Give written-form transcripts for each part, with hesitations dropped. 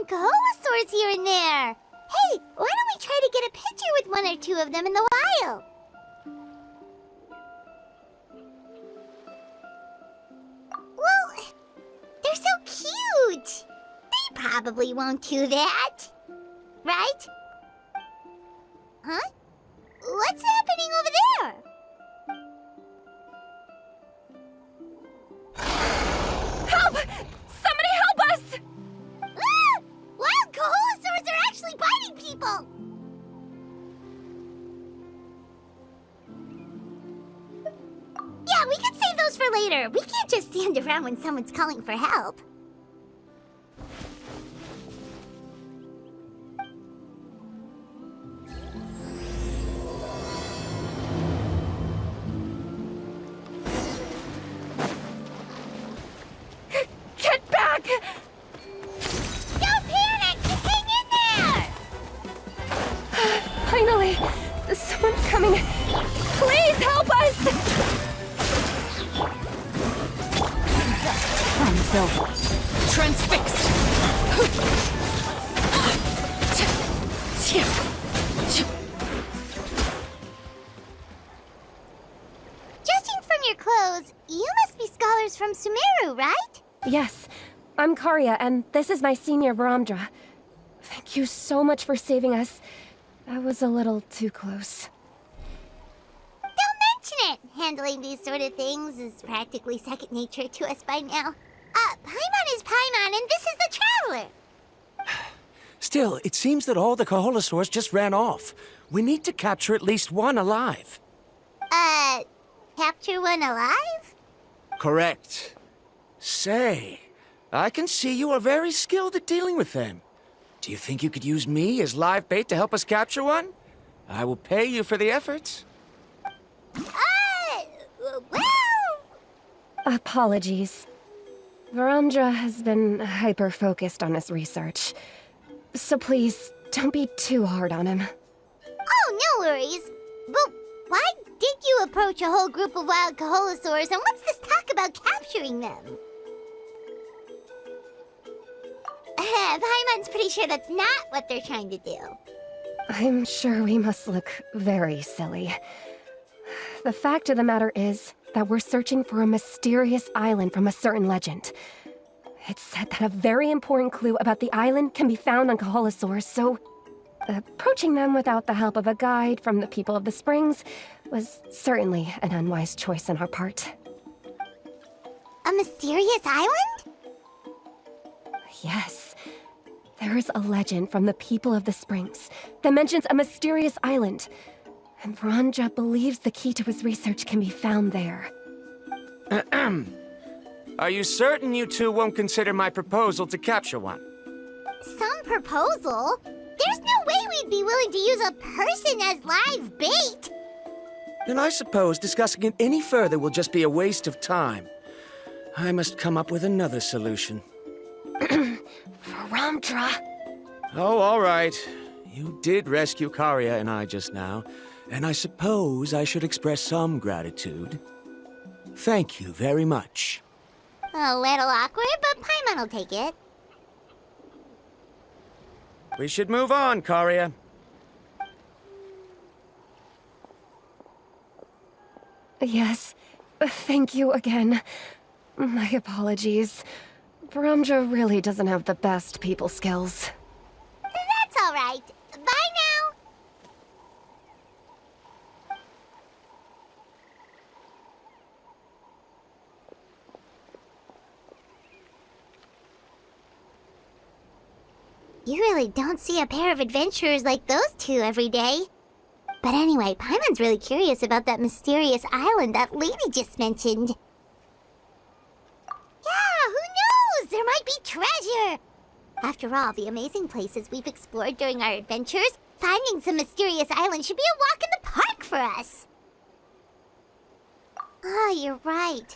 Kaholasaurs here and there. Hey, why don't we try to get a picture with one or two of them in the wild? Well, they're so cute. They probably won't do that. Right? Huh? What's happening over there? Help! Somebody help us! Ah! Wild Kaholasaurs are actually biting people! Yeah, we can save those for later. We can't just stand around when someone's calling for help. Get back! Don't panic! Just hang in there! Finally! Someone's coming! Please help us! Problem's over. Transfixed! Judging from your clothes, you must be scholars from Sumeru, right? Yes, I'm Karya, and this is my senior Varamdra. Thank you so much for saving us. That was a little too close. Don't mention it! Handling these sort of things is practically second nature to us by now. Paimon is Paimon, and this is the Traveler! Still, it seems that all the Kaholasaurs just ran off. We need to capture at least one alive. Capture one alive? Correct. Say, I can see you are very skilled at dealing with them. Do you think you could use me as live bait to help us capture one? I will pay you for the efforts. Well... Apologies. Varamdra has been hyper-focused on his research. So please, don't be too hard on him. Oh, no worries. But why did you approach a whole group of wild Kaholasaurs, and what's this talk about capturing them? Paimon's pretty sure that's not what they're trying to do. I'm sure we must look very silly. The fact of the matter is that we're searching for a mysterious island from a certain legend. It's said that a very important clue about the island can be found on Kaholasaurs, so approaching them without the help of a guide from the people of the Springs was certainly an unwise choice on our part. A mysterious island? Yes. There is a legend from the people of the Springs that mentions a mysterious island, and Varamdra believes the key to his research can be found there. Are you certain you two won't consider my proposal to capture one? Some proposal? There's no way we'd be willing to use a person as live bait! Then I suppose discussing it any further will just be a waste of time. I must come up with another solution. Varamdra! Oh, all right. You did rescue Karya and I just now, and I suppose I should express some gratitude. Thank you very much. A little awkward, but Paimon will take it. We should move on, Karya. Yes, thank you again. My apologies. Varamdra really doesn't have the best people skills. That's all right. Bye now. You really don't see a pair of adventurers like those two every day. But anyway, Paimon's really curious about that mysterious island that lady just mentioned. Yeah, who knows? There might be treasure! After all, the amazing places we've explored during our adventures, finding some mysterious island should be a walk in the park for us. Oh, you're right.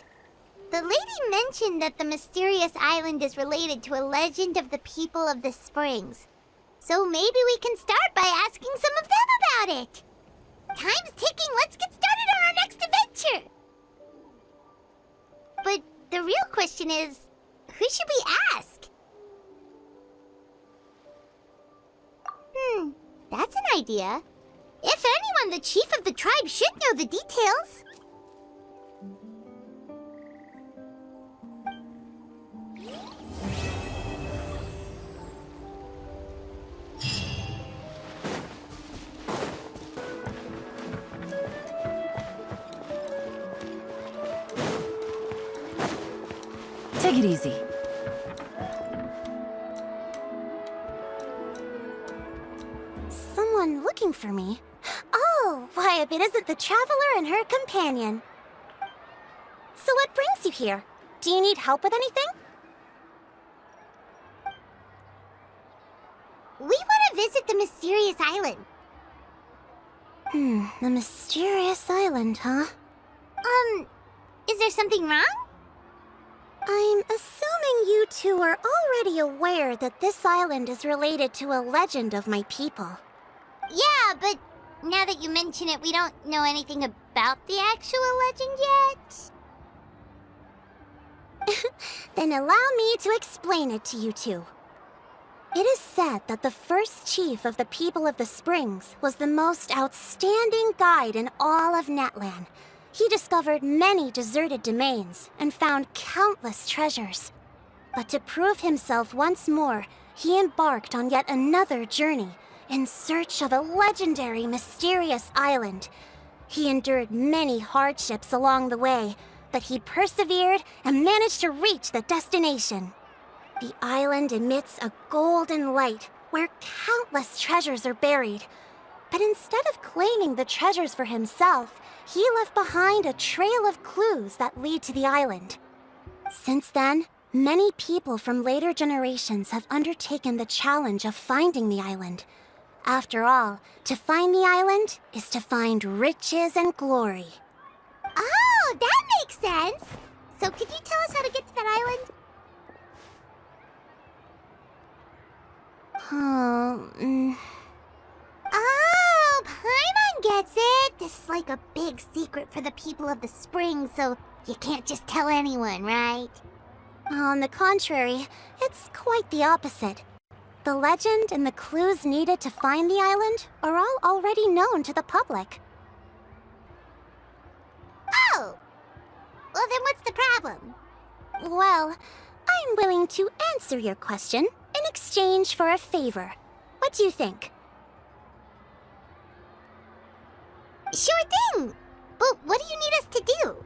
The lady mentioned that the mysterious island is related to a legend of the people of the Springs. So maybe we can start by asking some of them about it. Time's ticking, let's get started on our next adventure! But the real question is, who should we ask? idea. If anyone, the chief of the tribe should know the details. Take it easy. Someone looking for me? Oh, why, if it isn't the traveler and her companion. So what brings you here? Do you need help with anything? We want to visit the mysterious island. The mysterious island, huh? Is there something wrong? I'm assuming you two are already aware that this island is related to a legend of my people. Yeah, but now that you mention it, we don't know anything about the actual legend yet. Then allow me to explain it to you two. It is said that the first chief of the people of the Springs was the most outstanding guide in all of Natlan. He discovered many deserted domains and found countless treasures. But to prove himself once more, he embarked on yet another journey in search of a legendary, mysterious island. He endured many hardships along the way, but he persevered and managed to reach the destination. The island emits a golden light where countless treasures are buried. But instead of claiming the treasures for himself, he left behind a trail of clues that lead to the island. Since then, many people from later generations have undertaken the challenge of finding the island. After all, to find the island is to find riches and glory. Oh, that makes sense! So could you tell us how to get to that island? Oh, Paimon gets it! This is like a big secret for the people of the Spring, so you can't just tell anyone, right? On the contrary, it's quite the opposite. The legend and the clues needed to find the island are all already known to the public. Oh! Well, then what's the problem? Well, I'm willing to answer your question in exchange for a favor. What do you think? Sure thing! But what do you need us to do?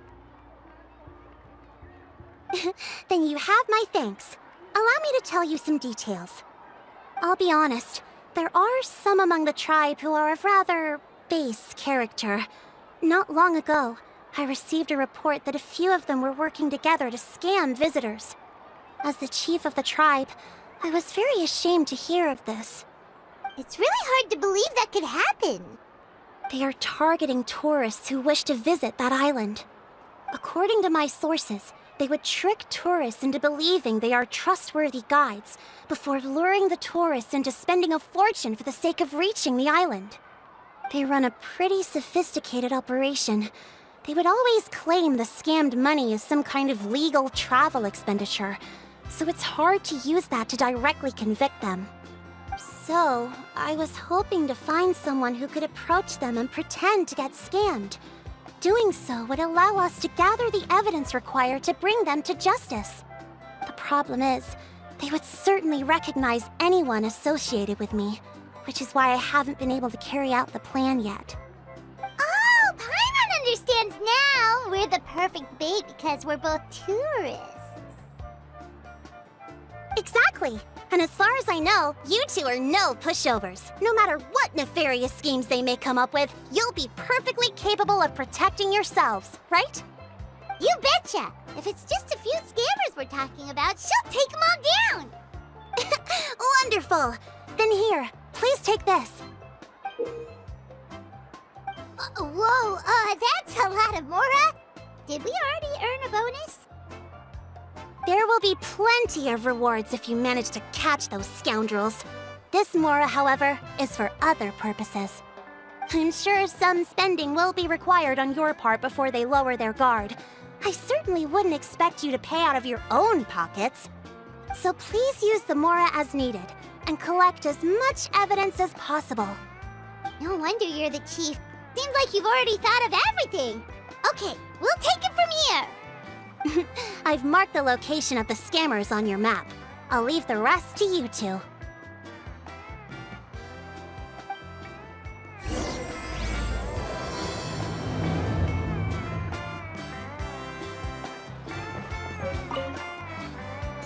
Then you have my thanks. Allow me to tell you some details. I'll be honest, there are some among the tribe who are of rather base character. Not long ago, I received a report that a few of them were working together to scam visitors. As the chief of the tribe, I was very ashamed to hear of this. It's really hard to believe that could happen. They are targeting tourists who wish to visit that island. According to my sources, they would trick tourists into believing they are trustworthy guides before luring the tourists into spending a fortune for the sake of reaching the island. They run a pretty sophisticated operation. They would always claim the scammed money as some kind of legal travel expenditure, so it's hard to use that to directly convict them. So, I was hoping to find someone who could approach them and pretend to get scammed. Doing so would allow us to gather the evidence required to bring them to justice. The problem is, they would certainly recognize anyone associated with me, which is why I haven't been able to carry out the plan yet. Oh, Paimon understands now! We're the perfect bait because we're both tourists. Exactly! And as far as I know, you two are no pushovers. No matter what nefarious schemes they may come up with, you'll be perfectly capable of protecting yourselves, right? You betcha! If it's just a few scammers we're talking about, she'll take them all down! Wonderful! Then here, please take this. Whoa, that's a lot of Mora! Did we already earn a bonus? There will be plenty of rewards if you manage to catch those scoundrels. This Mora, however, is for other purposes. I'm sure some spending will be required on your part before they lower their guard. I certainly wouldn't expect you to pay out of your own pockets. So please use the Mora as needed, and collect as much evidence as possible. No wonder you're the chief. Seems like you've already thought of everything. Okay, we'll take it from here. I've marked the location of the scammers on your map. I'll leave the rest to you two.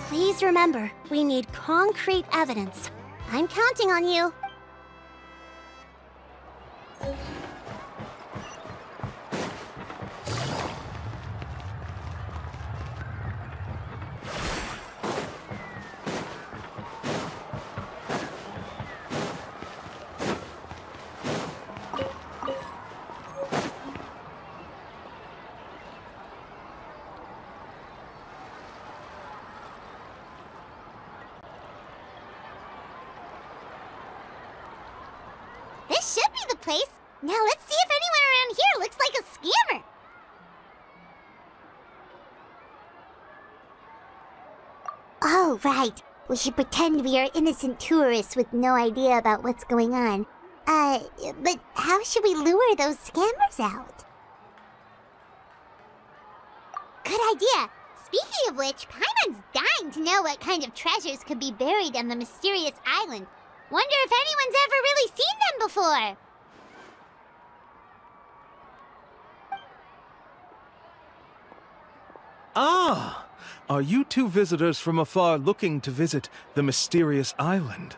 Please remember, we need concrete evidence. I'm counting on you. This should be the place. Now let's see if anyone around here looks like a scammer. Oh, right. We should pretend we are innocent tourists with no idea about what's going on. But how should we lure those scammers out? Good idea. Speaking of which, Paimon's dying to know what kind of treasures could be buried on the mysterious island. Wonder if anyone's ever really seen them before. Ah! Are you two visitors from afar looking to visit the mysterious island?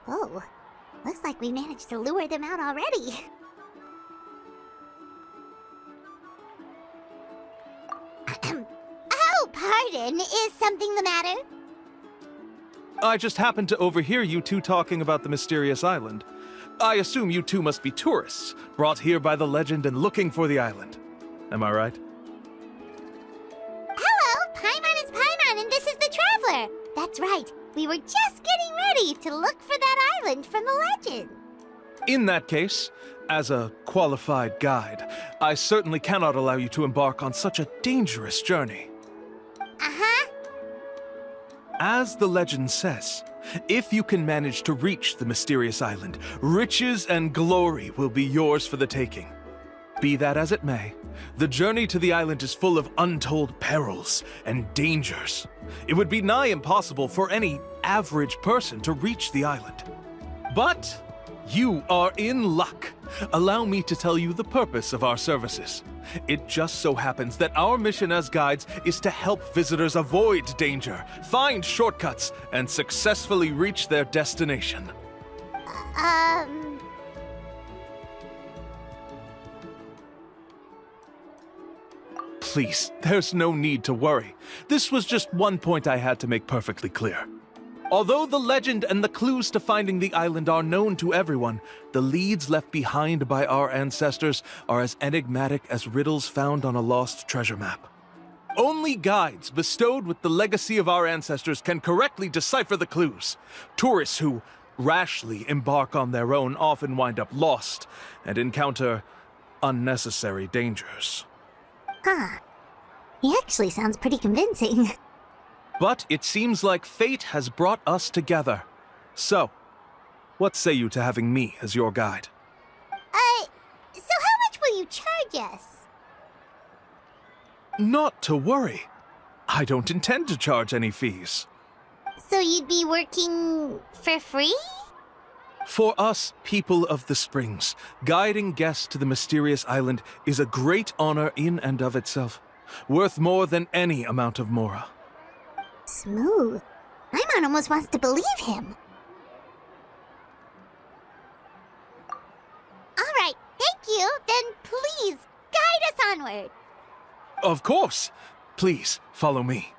Oh, looks like we managed to lure them out already. Oh, pardon. Is something the matter? I just happened to overhear you two talking about the mysterious island. I assume you two must be tourists, brought here by the legend and looking for the island. Am I right? Hello, Paimon is Paimon, and this is the Traveler. That's right. We were just getting ready to look for that island from the legend. In that case, as a qualified guide, I certainly cannot allow you to embark on such a dangerous journey. Uh-huh. As the legend says, if you can manage to reach the mysterious island, riches and glory will be yours for the taking. Be that as it may, the journey to the island is full of untold perils and dangers. It would be nigh impossible for any average person to reach the island. But you are in luck. Allow me to tell you the purpose of our services. It just so happens that our mission as guides is to help visitors avoid danger, find shortcuts, and successfully reach their destination. Please, there's no need to worry. This was just one point I had to make perfectly clear. Although the legend and the clues to finding the island are known to everyone, the leads left behind by our ancestors are as enigmatic as riddles found on a lost treasure map. Only guides bestowed with the legacy of our ancestors can correctly decipher the clues. Tourists who rashly embark on their own often wind up lost and encounter unnecessary dangers. He actually sounds pretty convincing. But it seems like fate has brought us together. So, what say you to having me as your guide? So how much will you charge us? Not to worry. I don't intend to charge any fees. So you'd be working for free? For us, people of the Springs, guiding guests to the mysterious island is a great honor in and of itself, worth more than any amount of mora. Smooth. Paimon almost wants to believe him. All right, thank you. Then please, guide us onward. Of course. Please, follow me.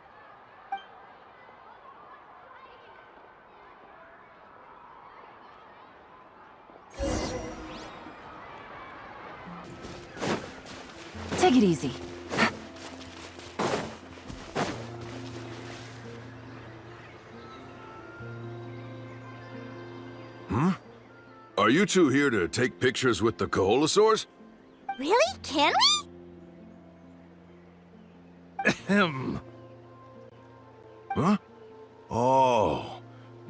Take it easy. Are you two here to take pictures with the Koholosaurs? Really? Can we? Ahem. Huh? Oh,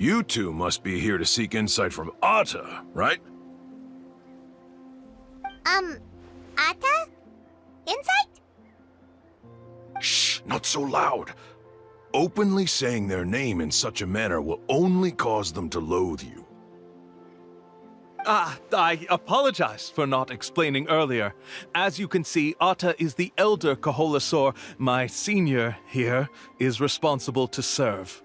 You two must be here to seek insight from Atta, right? Atta? Insight? Shh, not so loud. Openly saying their name in such a manner will only cause them to loathe you. I apologize for not explaining earlier. As you can see, Atta is the elder Kaholasaur. My senior here is responsible to serve.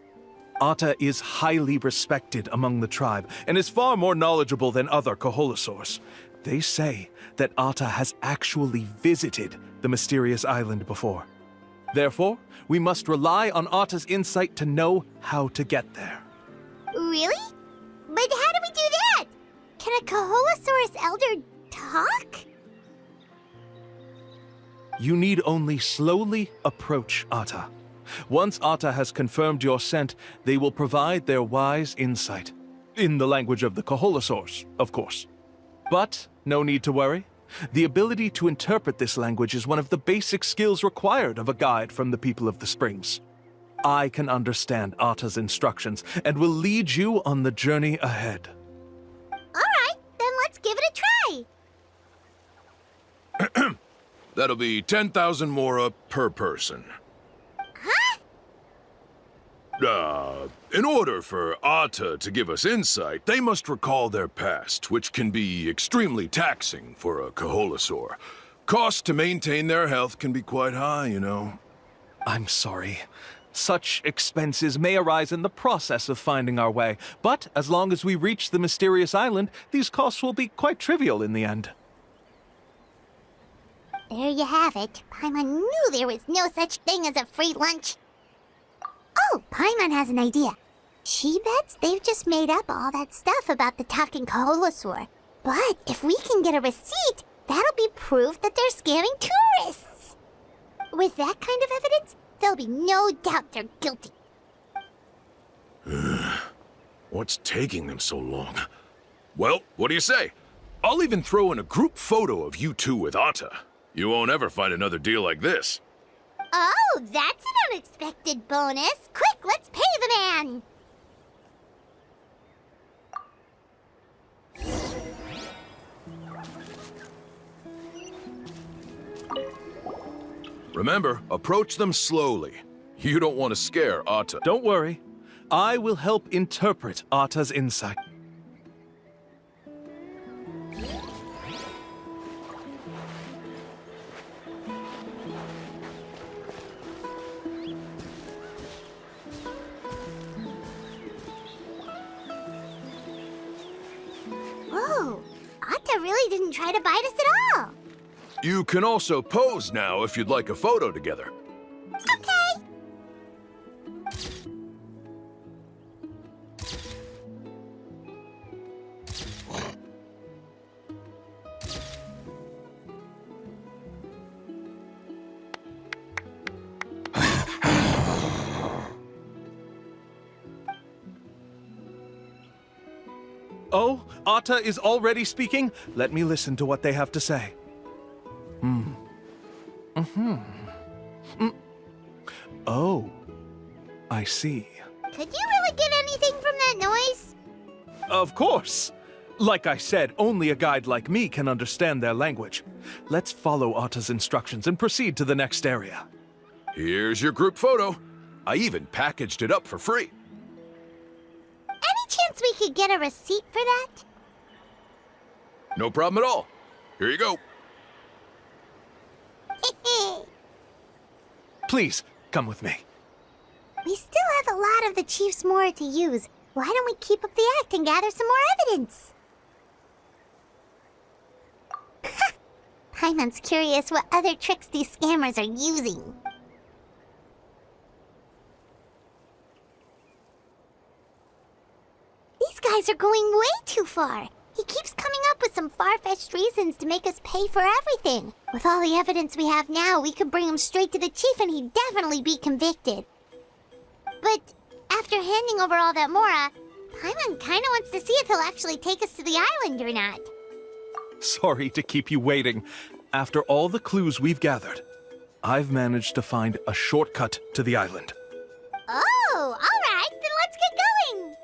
Atta is highly respected among the tribe and is far more knowledgeable than other Kaholasaurs. They say that Atta has actually visited the mysterious island before. Therefore, we must rely on Atta's insight to know how to get there. Really? But how do we do that? Can a Kaholosaurus elder talk? You need only slowly approach Atta. Once Atta has confirmed your scent, they will provide their wise insight. In the language of the Kaholosaurs, of course. But no need to worry. The ability to interpret this language is one of the basic skills required of a guide from the people of the Springs. I can understand Atta's instructions and will lead you on the journey ahead. Alright, then let's give it a try. That'll be 10,000 mora per person. In order for Atta to give us insight, they must recall their past, which can be extremely taxing for a Kaholasaur. Costs to maintain their health can be quite high, you know. I'm sorry. Such expenses may arise in the process of finding our way, but as long as we reach the mysterious island, these costs will be quite trivial in the end. There you have it. Paimon knew there was no such thing as a free lunch. Oh, Paimon has an idea. She bets they've just made up all that stuff about the talking Kaholosaur. But if we can get a receipt, that'll be proof that they're scamming tourists. With that kind of evidence, there'll be no doubt they're guilty. What's taking them so long? Well, what do you say? I'll even throw in a group photo of you two with Atta. You won't ever find another deal like this. Oh, that's an unexpected bonus. Quick, let's pay the man. Remember, approach them slowly. You don't want to scare Atta. Don't worry. I will help interpret Atta's insight. Whoa, Atta really didn't try to bite us at all. You can also pose now if you'd like a photo together. Okay. Oh, Atta is already speaking? Let me listen to what they have to say. Oh, I see. Could you really get anything from that noise? Of course! Like I said, only a guide like me can understand their language. Let's follow Atta's instructions and proceed to the next area. Here's your group photo. I even packaged it up for free. Any chance we could get a receipt for that? No problem at all. Here you go. Please, come with me. We still have a lot of the Chief's Mora to use. Why don't we keep up the act and gather some more evidence? Paimon's curious what other tricks these scammers are using. These guys are going way too far. He keeps coming up with some far-fetched reasons to make us pay for everything. With all the evidence we have now, we could bring him straight to the chief and he'd definitely be convicted. But after handing over all that Mora, Paimon kinda wants to see if he'll actually take us to the island or not. Sorry to keep you waiting. After all the clues we've gathered, I've managed to find a shortcut to the island. Oh, alright, then let's get going!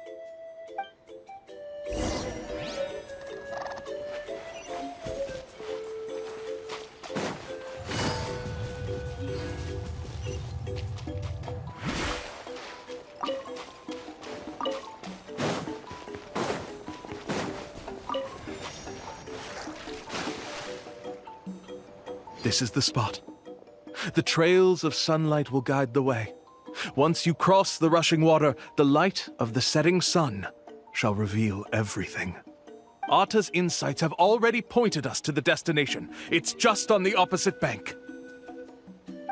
This is the spot. The trails of sunlight will guide the way. Once you cross the rushing water, the light of the setting sun shall reveal everything. Atta's insights have already pointed us to the destination. It's just on the opposite bank.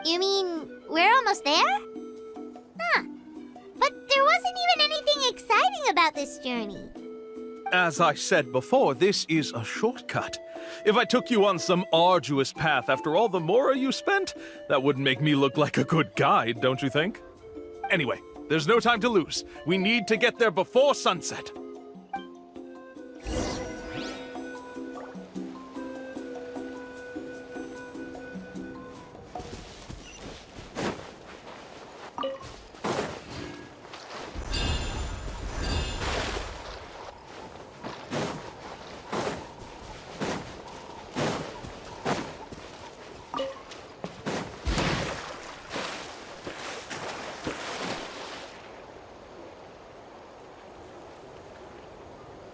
You mean we're almost there? Huh. But there wasn't even anything exciting about this journey. As I said before, this is a shortcut. If I took you on some arduous path after all the mora you spent, that wouldn't make me look like a good guide, don't you think? Anyway, there's no time to lose. We need to get there before sunset.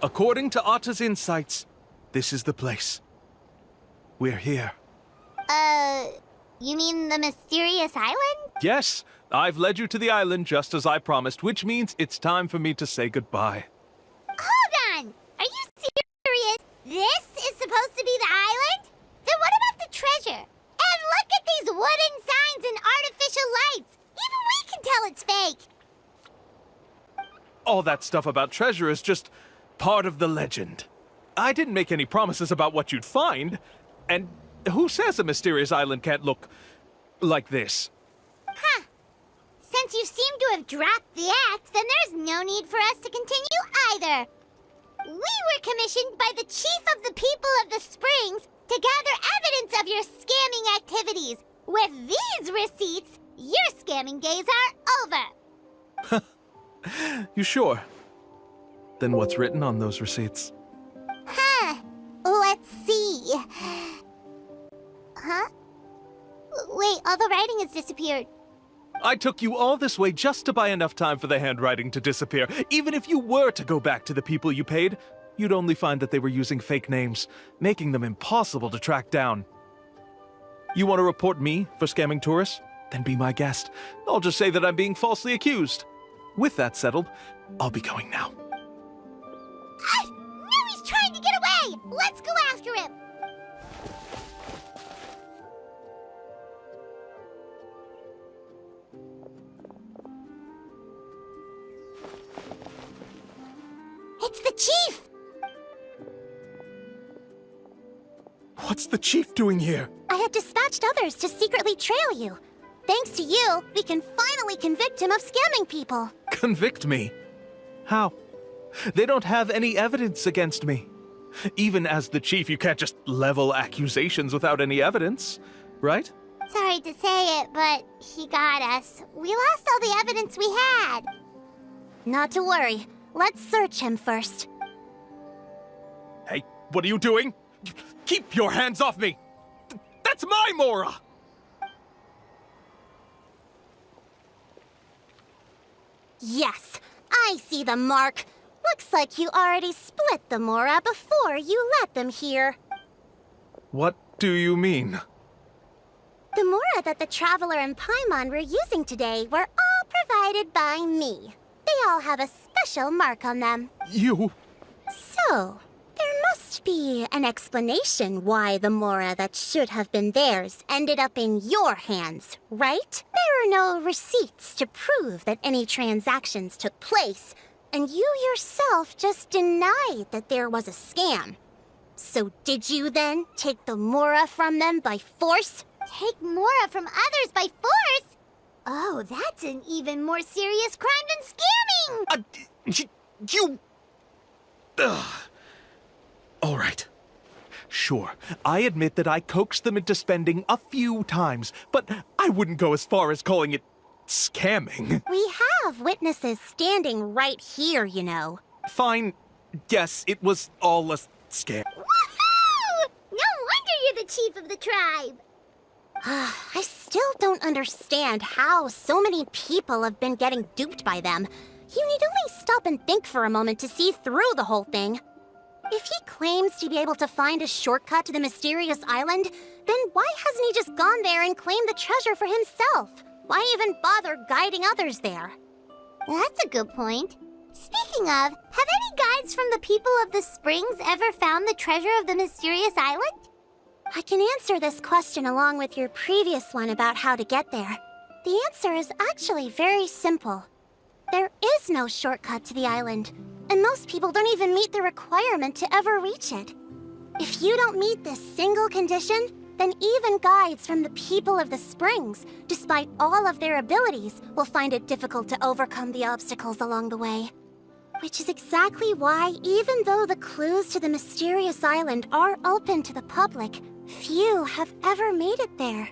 According to Atta's insights, this is the place. We're here. You mean the mysterious island? Yes, I've led you to the island just as I promised, which means it's time for me to say goodbye. Hold on! Are you serious? This is supposed to be the island? Then what about the treasure? And look at these wooden signs and artificial lights! Even we can tell it's fake! All that stuff about treasure is just part of the legend. I didn't make any promises about what you'd find. And who says a mysterious island can't look like this? Huh. Since you seem to have dropped the act, then there's no need for us to continue either. We were commissioned by the chief of the people of the Springs to gather evidence of your scamming activities. With these receipts, your scamming days are over. You sure? Then what's written on those receipts? Huh. Let's see. Huh? Wait, all the writing has disappeared. I took you all this way just to buy enough time for the handwriting to disappear. Even if you were to go back to the people you paid, you'd only find that they were using fake names, making them impossible to track down. You want to report me for scamming tourists? Then be my guest. I'll just say that I'm being falsely accused. With that settled, I'll be going now. Now he's trying to get away! Let's go after him! It's the chief! What's the chief doing here? I had dispatched others to secretly trail you. Thanks to you, we can finally convict him of scamming people. Convict me? How? They don't have any evidence against me. Even as the chief, you can't just level accusations without any evidence, right? Sorry to say it, but he got us. We lost all the evidence we had. Not to worry. Let's search him first. Hey, what are you doing? Keep your hands off me! That's my Mora! Yes, I see the mark. Looks like you already split the Mora before you let them here. What do you mean? The Mora that the Traveler and Paimon were using today were all provided by me. They all have a special mark on them. You... So, there must be an explanation why the Mora that should have been theirs ended up in your hands, right? There are no receipts to prove that any transactions took place, and you yourself just denied that there was a scam. So did you then take the Mora from them by force? Take Mora from others by force? Oh, that's an even more serious crime than scamming! You... Ugh. All right. Sure, I admit that I coaxed them into spending a few times, but I wouldn't go as far as calling it scamming. We have witnesses standing right here, you know. Fine. Yes, it was all a scam. Woohoo! No wonder you're the chief of the tribe! I still don't understand how so many people have been getting duped by them. You need only stop and think for a moment to see through the whole thing. If he claims to be able to find a shortcut to the mysterious island, then why hasn't he just gone there and claimed the treasure for himself? Why even bother guiding others there? That's a good point. Speaking of, have any guides from the people of the springs ever found the treasure of the mysterious island? I can answer this question along with your previous one about how to get there. The answer is actually very simple. There is no shortcut to the island, and most people don't even meet the requirement to ever reach it. If you don't meet this single condition, then even guides from the people of the springs, despite all of their abilities, will find it difficult to overcome the obstacles along the way. Which is exactly why, even though the clues to the mysterious island are open to the public, few have ever made it there.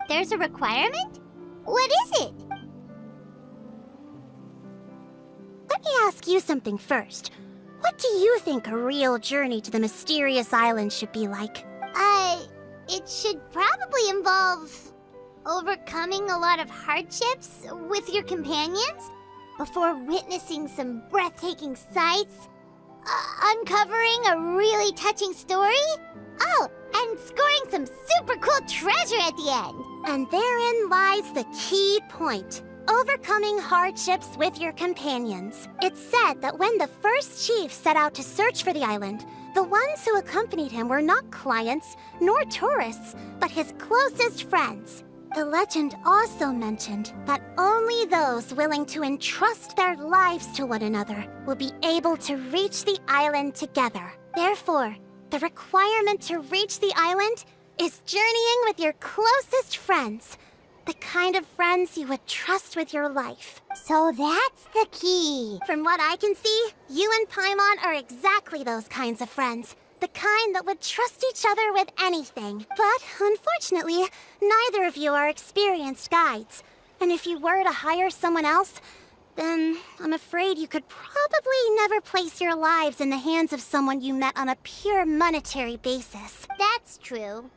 There's a requirement? What is it? Let me ask you something first. What do you think a real journey to the mysterious island should be like? It should probably involve overcoming a lot of hardships with your companions before witnessing some breathtaking sights, uncovering a really touching story, oh, and scoring some super cool treasure at the end. And therein lies the key point. Overcoming hardships with your companions. It's said that when the first chief set out to search for the island, the ones who accompanied him were not clients nor tourists, but his closest friends. The legend also mentioned that only those willing to entrust their lives to one another will be able to reach the island together. Therefore, the requirement to reach the island is journeying with your closest friends. The kind of friends you would trust with your life. So that's the key. From what I can see, you and Paimon are exactly those kinds of friends. The kind that would trust each other with anything. But unfortunately, neither of you are experienced guides. And if you were to hire someone else, then I'm afraid you could probably never place your lives in the hands of someone you met on a pure monetary basis. That's true.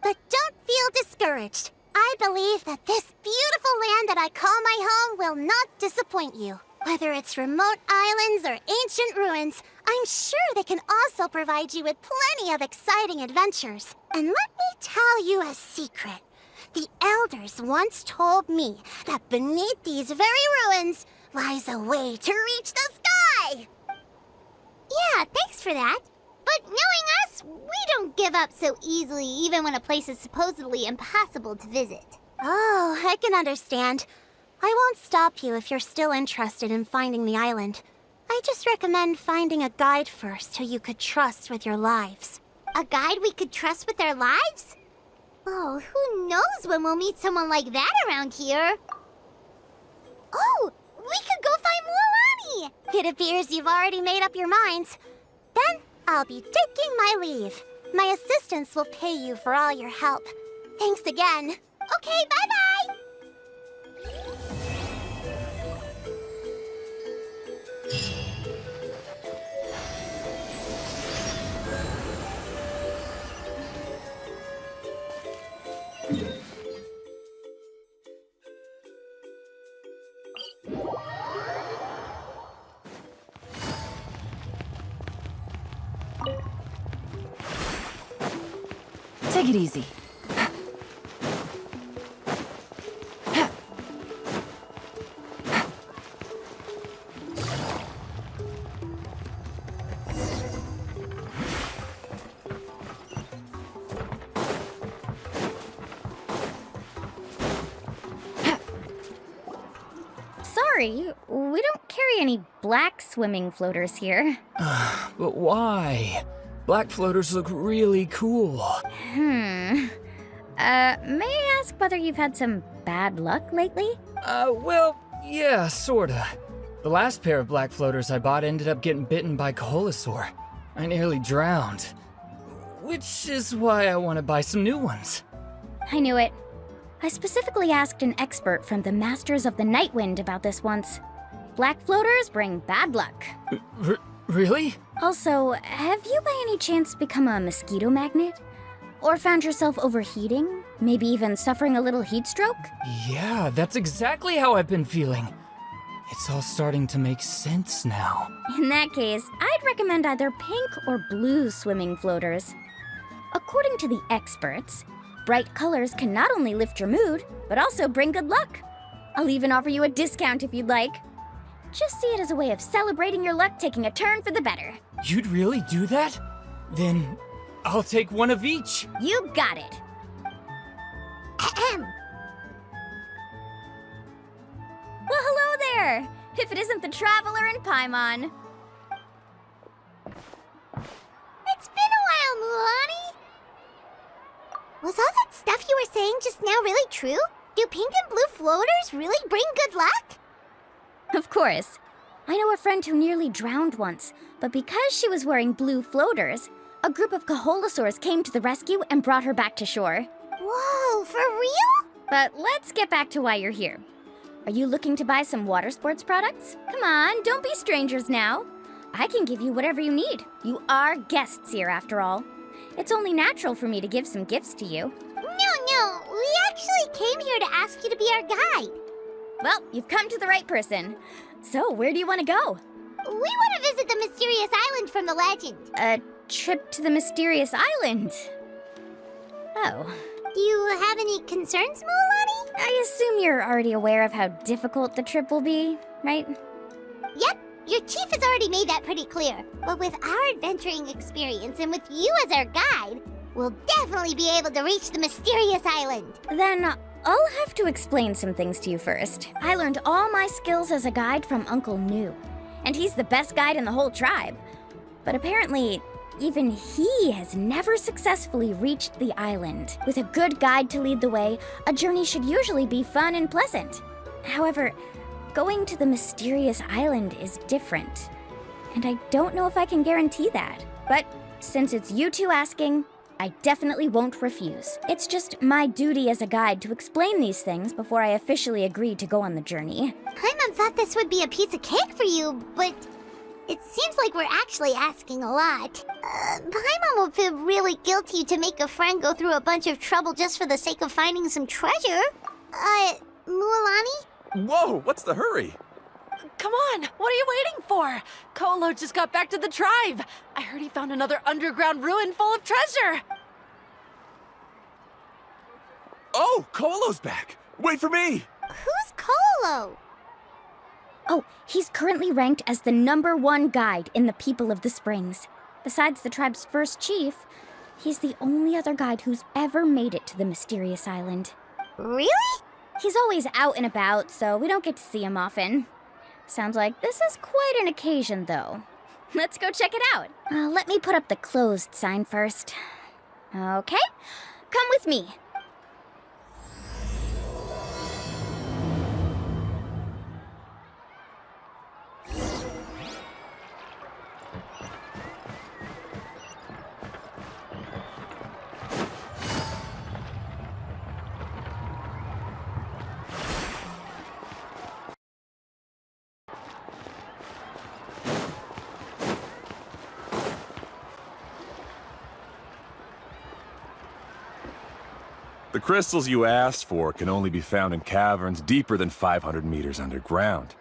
But don't feel discouraged. I believe that this beautiful land that I call my home will not disappoint you. Whether it's remote islands or ancient ruins, I'm sure they can also provide you with plenty of exciting adventures. And let me tell you a secret. The elders once told me that beneath these very ruins lies a way to reach the sky! Yeah, thanks for that. But knowing us, we don't give up so easily even when a place is supposedly impossible to visit. Oh, I can understand. I won't stop you if you're still interested in finding the island. I just recommend finding a guide first who you could trust with your lives. A guide we could trust with our lives? Oh, who knows when we'll meet someone like that around here? Oh, we could go find Mualani! It appears you've already made up your minds. Then I'll be taking my leave. My assistants will pay you for all your help. Thanks again. Okay, bye-bye! Take it easy. Sorry, we don't carry any black swimming floaters here. But why? Black floaters look really cool. May I ask whether you've had some bad luck lately? Well, yeah, sorta. The last pair of black floaters I bought ended up getting bitten by Kaholasaur. I nearly drowned. Which is why I want to buy some new ones. I knew it. I specifically asked an expert from the Masters of the Nightwind about this once. Black floaters bring bad luck. Really? Also, have you by any chance become a mosquito magnet? Or found yourself overheating? Maybe even suffering a little heat stroke? Yeah, that's exactly how I've been feeling. It's all starting to make sense now. In that case, I'd recommend either pink or blue swimming floaters. According to the experts, bright colors can not only lift your mood, but also bring good luck. I'll even offer you a discount if you'd like. Just see it as a way of celebrating your luck taking a turn for the better. You'd really do that? Then I'll take one of each. You got it. Ahem. Well, hello there! If it isn't the Traveler in Paimon. It's been a while, Mualani. Was all that stuff you were saying just now really true? Do pink and blue floaters really bring good luck? Of course. I know a friend who nearly drowned once, but because she was wearing blue floaters, a group of Kaholosaurs came to the rescue and brought her back to shore. Whoa, for real? But let's get back to why you're here. Are you looking to buy some water sports products? Come on, don't be strangers now. I can give you whatever you need. You are guests here, after all. It's only natural for me to give some gifts to you. No, we actually came here to ask you to be our guide. Well, you've come to the right person. So, where do you want to go? We want to visit the mysterious island from the legend. A trip to the mysterious island? Oh. Do you have any concerns, Mualani? I assume you're already aware of how difficult the trip will be, right? Yep, your chief has already made that pretty clear. But with our adventuring experience and with you as our guide, we'll definitely be able to reach the mysterious island. Then I'll have to explain some things to you first. I learned all my skills as a guide from Uncle New, and he's the best guide in the whole tribe. But apparently, even he has never successfully reached the island. With a good guide to lead the way, a journey should usually be fun and pleasant. However, going to the mysterious island is different, and I don't know if I can guarantee that. But since it's you two asking, I definitely won't refuse. It's just my duty as a guide to explain these things before I officially agree to go on the journey. Paimon thought this would be a piece of cake for you, but it seems like we're actually asking a lot. Paimon will feel really guilty to make a friend go through a bunch of trouble just for the sake of finding some treasure. Mualani? Whoa, what's the hurry? Come on, what are you waiting for? Kolo just got back to the tribe. I heard he found another underground ruin full of treasure. Oh, Kolo's back. Wait for me. Who's Kolo? Oh, he's currently ranked as the #1 guide in the People of the Springs. Besides the tribe's first chief, he's the only other guide who's ever made it to the mysterious island. Really? He's always out and about, so we don't get to see him often. Sounds like this is quite an occasion, though. Let's go check it out. Let me put up the closed sign first. Okay, come with me. The crystals you asked for can only be found in caverns deeper than 500 meters underground.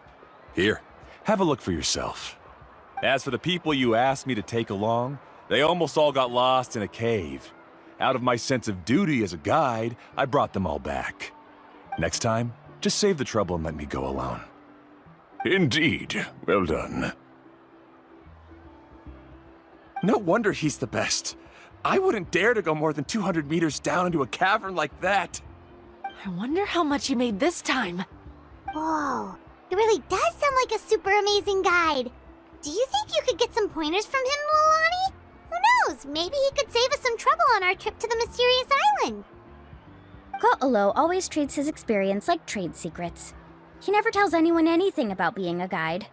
Here, have a look for yourself. As for the people you asked me to take along, they almost all got lost in a cave. Out of my sense of duty as a guide, I brought them all back. Next time, just save the trouble and let me go alone. Indeed. Well done. No wonder he's the best. I wouldn't dare to go more than 200 meters down into a cavern like that. I wonder how much he made this time. Whoa, he really does sound like a super amazing guide. Do you think you could get some pointers from him, Mualani? Who knows, maybe he could save us some trouble on our trip to the mysterious island. Ko'olo always treats his experience like trade secrets. He never tells anyone anything about being a guide.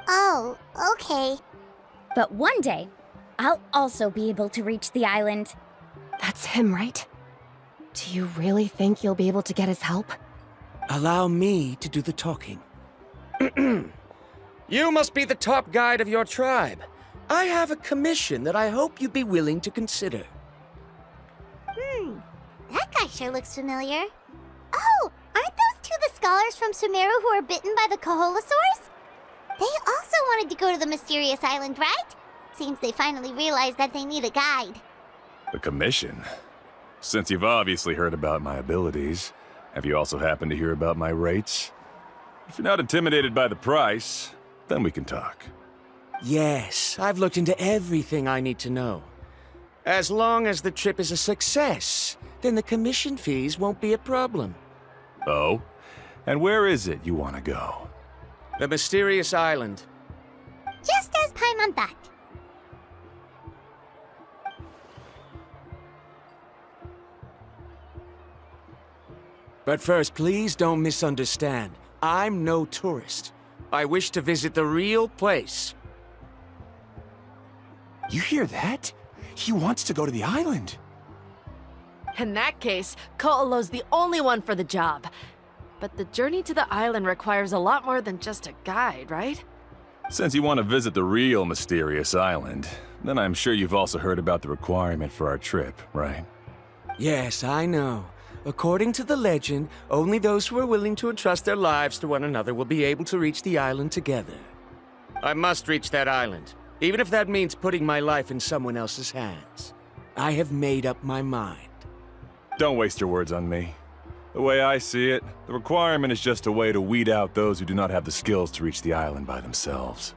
Oh, okay. But one day, I'll also be able to reach the island. That's him, right? Do you really think you'll be able to get his help? Allow me to do the talking. You must be the top guide of your tribe. I have a commission that I hope you'd be willing to consider. That guy sure looks familiar. Oh, aren't those two the scholars from Sumeru who were bitten by the Kaholasaurs? They also wanted to go to the mysterious island, right? Seems they finally realized that they need a guide. The commission? Since you've obviously heard about my abilities, have you also happened to hear about my rates? If you're not intimidated by the price, then we can talk. Yes, I've looked into everything I need to know. As long as the trip is a success, then the commission fees won't be a problem. Oh? And where is it you want to go? The mysterious island. Just as Paimon thought. But first, please don't misunderstand. I'm no tourist. I wish to visit the real place. You hear that? He wants to go to the island. In that case, Ko'olo's the only one for the job. But the journey to the island requires a lot more than just a guide, right? Since you want to visit the real mysterious island, then I'm sure you've also heard about the requirement for our trip, right? Yes, I know. According to the legend, only those who are willing to entrust their lives to one another will be able to reach the island together. I must reach that island, even if that means putting my life in someone else's hands. I have made up my mind. Don't waste your words on me. The way I see it, the requirement is just a way to weed out those who do not have the skills to reach the island by themselves.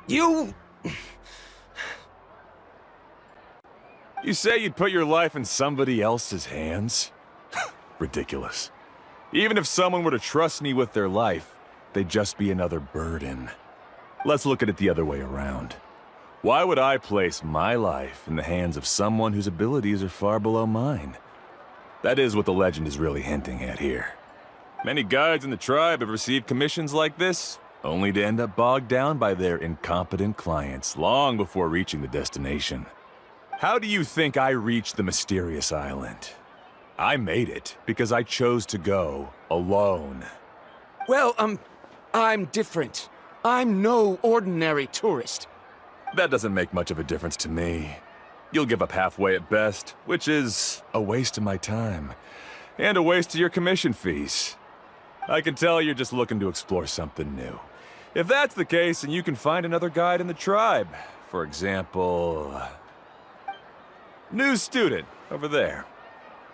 You... You say you'd put your life in somebody else's hands? Ridiculous. Even if someone were to trust me with their life, they'd just be another burden. Let's look at it the other way around. Why would I place my life in the hands of someone whose abilities are far below mine? That is what the legend is really hinting at here. Many guides in the tribe have received commissions like this, only to end up bogged down by their incompetent clients long before reaching the destination. How do you think I reached the mysterious island? I made it because I chose to go alone. Well, I'm different. I'm no ordinary tourist. That doesn't make much of a difference to me. You'll give up halfway at best, which is a waste of my time. And a waste of your commission fees. I can tell you're just looking to explore something new. If that's the case, then you can find another guide in the tribe. For example... new student, over there.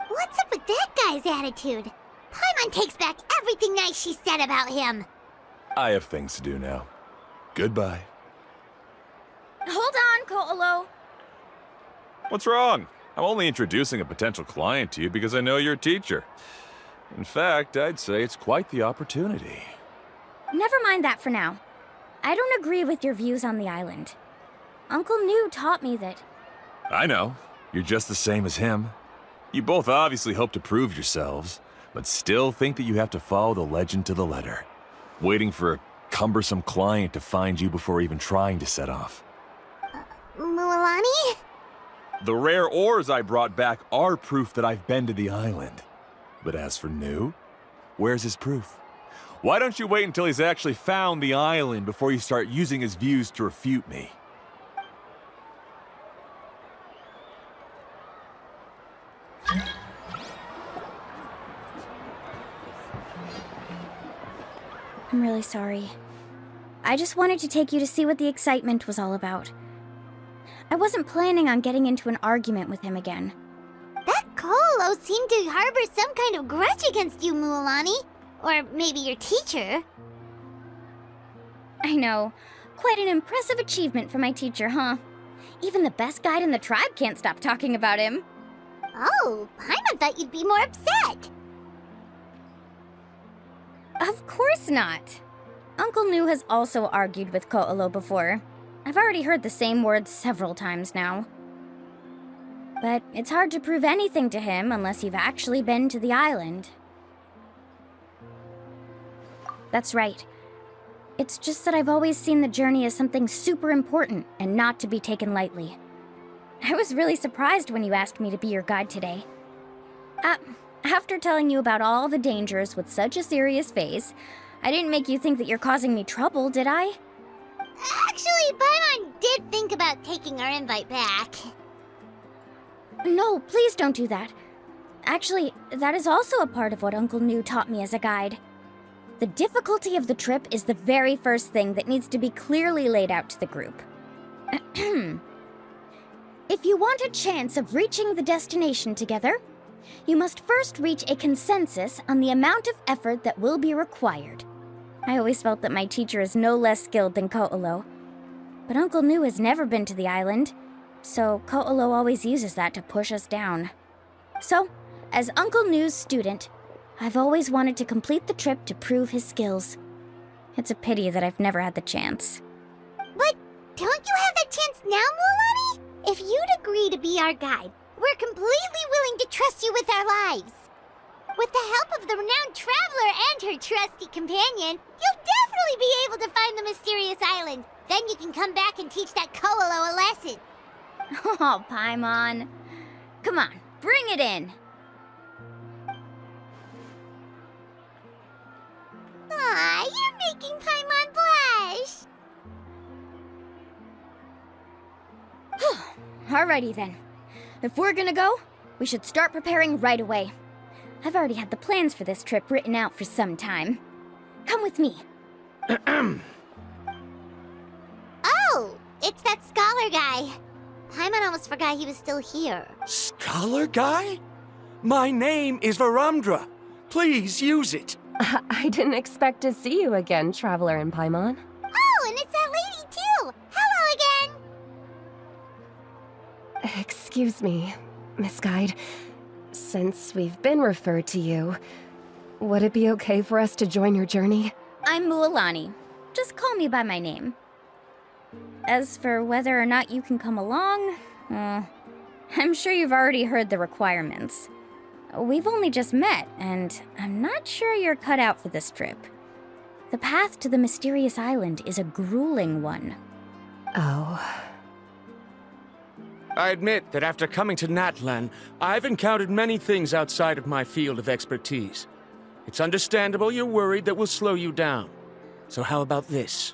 What's up with that guy's attitude? Paimon takes back everything nice she said about him. I have things to do now. Goodbye. Hold on, Ko'olo. What's wrong? I'm only introducing a potential client to you because I know you're a teacher. In fact, I'd say it's quite the opportunity. Never mind that for now. I don't agree with your views on the island. Uncle New taught me that... I know. You're just the same as him. You both obviously hope to prove yourselves, but still think that you have to follow the legend to the letter, waiting for a cumbersome client to find you before even trying to set off. Mualani? The rare ores I brought back are proof that I've been to the island. But as for New, where's his proof? Why don't you wait until he's actually found the island before you start using his views to refute me? I'm really sorry. I just wanted to take you to see what the excitement was all about. I wasn't planning on getting into an argument with him again. That Ko'olo seemed to harbor some kind of grudge against you, Mualani. Or maybe your teacher. I know. Quite an impressive achievement for my teacher, huh? Even the best guide in the tribe can't stop talking about him. Oh, Paimon thought you'd be more upset. Of course not. Uncle New has also argued with Ko'olo before. I've already heard the same words several times now. But it's hard to prove anything to him unless you've actually been to the island. That's right. It's just that I've always seen the journey as something super important and not to be taken lightly. I was really surprised when you asked me to be your guide today. After telling you about all the dangers with such a serious face, I didn't make you think that you're causing me trouble, did I? Actually, Paimon did think about taking our invite back. No, please don't do that. Actually, that is also a part of what Uncle New taught me as a guide. The difficulty of the trip is the very first thing that needs to be clearly laid out to the group. If you want a chance of reaching the destination together, you must first reach a consensus on the amount of effort that will be required. I always felt that my teacher is no less skilled than Ko'olo. But Uncle Nu has never been to the island, so Ko'olo always uses that to push us down. So, as Uncle Nu's student, I've always wanted to complete the trip to prove his skills. It's a pity that I've never had the chance. But don't you have that chance now, Mualani? If you'd agree to be our guide, we're completely willing to trust you with our lives. With the help of the renowned traveler and her trusty companion, you'll definitely be able to find the mysterious island. Then you can come back and teach that Ko'olo a lesson. Oh, Paimon. Come on, bring it in. Aw, you're making Paimon blush. Alrighty then. If we're gonna go, we should start preparing right away. I've already had the plans for this trip written out for some time. Come with me. Oh, it's that scholar guy. Paimon almost forgot he was still here. Scholar guy? My name is Varamdra. Please use it. I didn't expect to see you again, Traveler in Paimon. Oh, and it's that lady too. Hello again. Excuse me, Miss Guide. Since we've been referred to you, would it be okay for us to join your journey? I'm Mualani. Just call me by my name. As for whether or not you can come along, I'm sure you've already heard the requirements. We've only just met, and I'm not sure you're cut out for this trip. The path to the mysterious island is a grueling one. Oh. I admit that after coming to Natlan, I've encountered many things outside of my field of expertise. It's understandable you're worried that we'll slow you down. So how about this?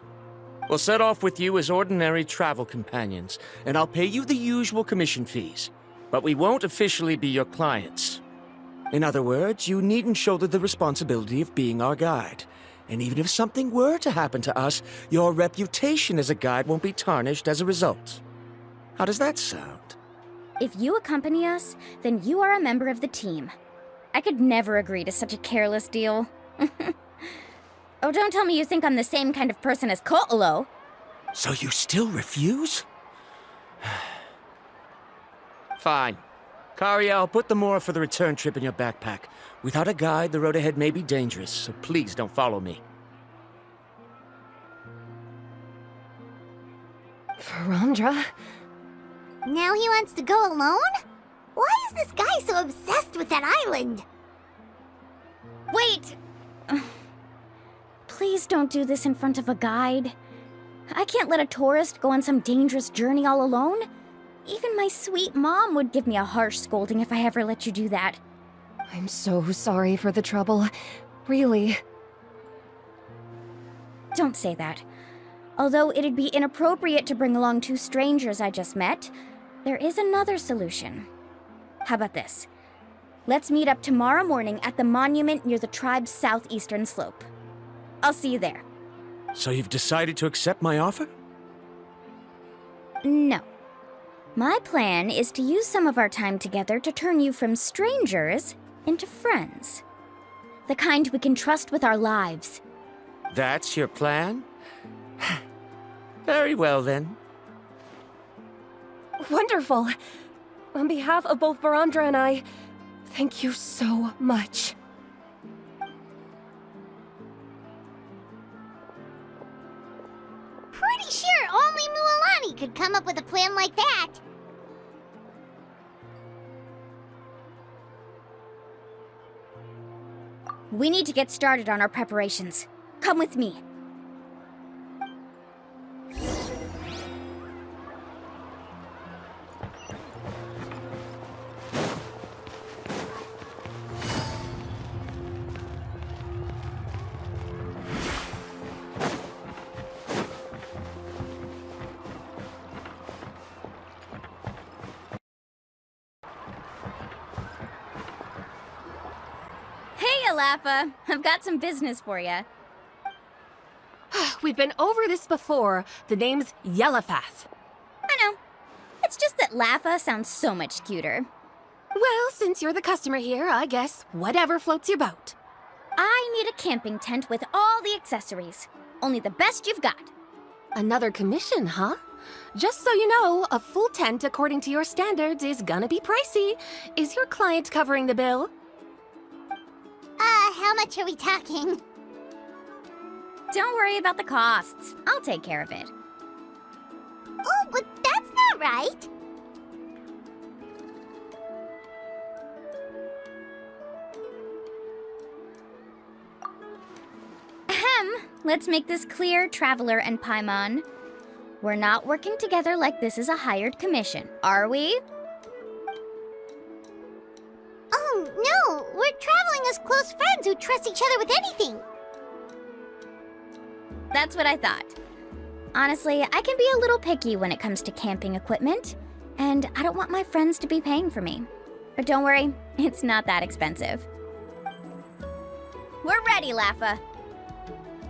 We'll set off with you as ordinary travel companions, and I'll pay you the usual commission fees. But we won't officially be your clients. In other words, you needn't shoulder the responsibility of being our guide. And even if something were to happen to us, your reputation as a guide won't be tarnished as a result. How does that sound? If you accompany us, then you are a member of the team. I could never agree to such a careless deal. Oh, don't tell me you think I'm the same kind of person as Ko'olo. So you still refuse? Fine. Kariel, put the Mora for the return trip in your backpack. Without a guide, the road ahead may be dangerous, so please don't follow me. Varamdra? Now he wants to go alone? Why is this guy so obsessed with that island? Wait! Please don't do this in front of a guide. I can't let a tourist go on some dangerous journey all alone. Even my sweet mom would give me a harsh scolding if I ever let you do that. I'm so sorry for the trouble. Really. Don't say that. Although it'd be inappropriate to bring along two strangers I just met, there is another solution. How about this? Let's meet up tomorrow morning at the monument near the tribe's southeastern slope. I'll see you there. So you've decided to accept my offer? No. My plan is to use some of our time together to turn you from strangers into friends. The kind we can trust with our lives. That's your plan? Very well, then. Wonderful. On behalf of both Varamdra and I, thank you so much. Pretty sure only Mualani could come up with a plan like that. We need to get started on our preparations. Come with me. Hey, Alappa. I've got some business for you. we've been over this before. The name's Yellowfath. I know. It's just that Laffa sounds so much cuter. Well, since you're the customer here, I guess whatever floats your boat. I need a camping tent with all the accessories. Only the best you've got. Another commission, huh? Just so you know, a full tent according to your standards is gonna be pricey. Is your client covering the bill? How much are we talking? Don't worry about the costs. I'll take care of it. Oh, but that's not right. Ahem. Let's make this clear, Traveler and Paimon. We're not working together like this is a hired commission, are we? Oh, no! We're traveling as close friends who trust each other with anything. That's what I thought. Honestly, I can be a little picky when it comes to camping equipment, and I don't want my friends to be paying for me. But don't worry, it's not that expensive. We're ready, Laffa.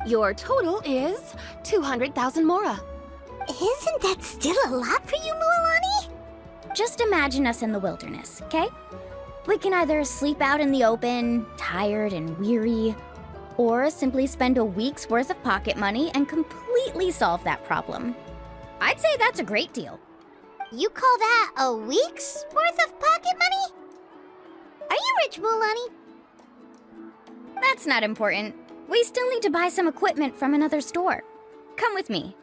Your total is 200,000 mora. Isn't that still a lot for you, Mualani? Just imagine us in the wilderness, okay? We can either sleep out in the open, tired and weary, or simply spend a week's worth of pocket money and completely solve that problem. I'd say that's a great deal. You call that a week's worth of pocket money? Are you rich, Mualani? That's not important. We still need to buy some equipment from another store. Come with me.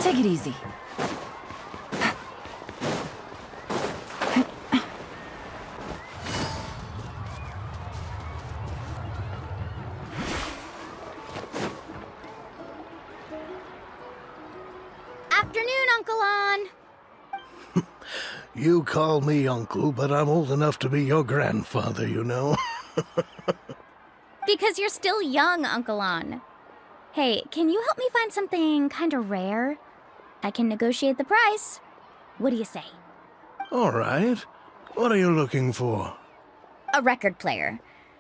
Take it easy. Afternoon, Uncle On. You call me uncle, but I'm old enough to be your grandfather, you know. Because you're still young, Uncle On. Hey, can you help me find something kind of rare? I can negotiate the price. What do you say? All right. What are you looking for? A record player.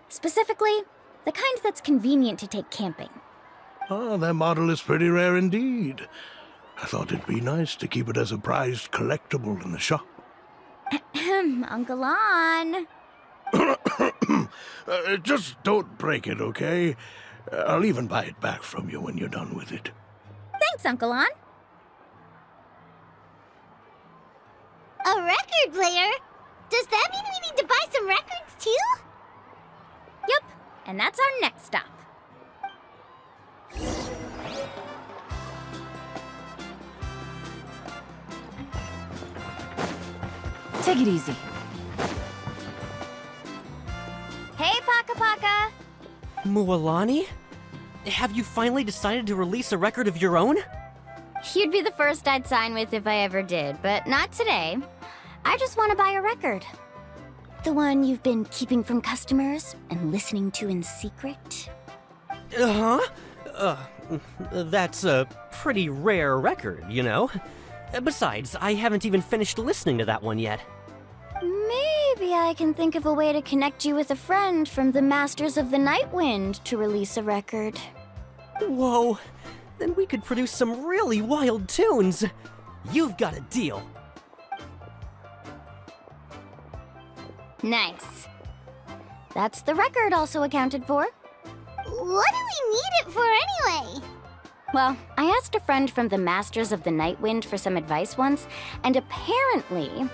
Specifically, the kind that's convenient to take camping. Oh, that model is pretty rare indeed. I thought it'd be nice to keep it as a prized collectible in the shop. Uncle On. Just don't break it, okay? I'll even buy it back from you when you're done with it. Thanks, Uncle On. A record player? Does that mean we need to buy some records too? Yep, and that's our next stop. Take it easy. Hey, Paka Paka. Mualani? Have you finally decided to release a record of your own? You'd be the first I'd sign with if I ever did, but not today. I just want to buy a record. The one you've been keeping from customers and listening to in secret. That's a pretty rare record, you know? Besides, I haven't even finished listening to that one yet. Maybe I can think of a way to connect you with a friend from the Masters of the Nightwind to release a record. Whoa, then we could produce some really wild tunes. You've got a deal. Nice. That's the record also accounted for. What do we need it for anyway? Well, I asked a friend from the Masters of the Nightwind for some advice once, and apparently,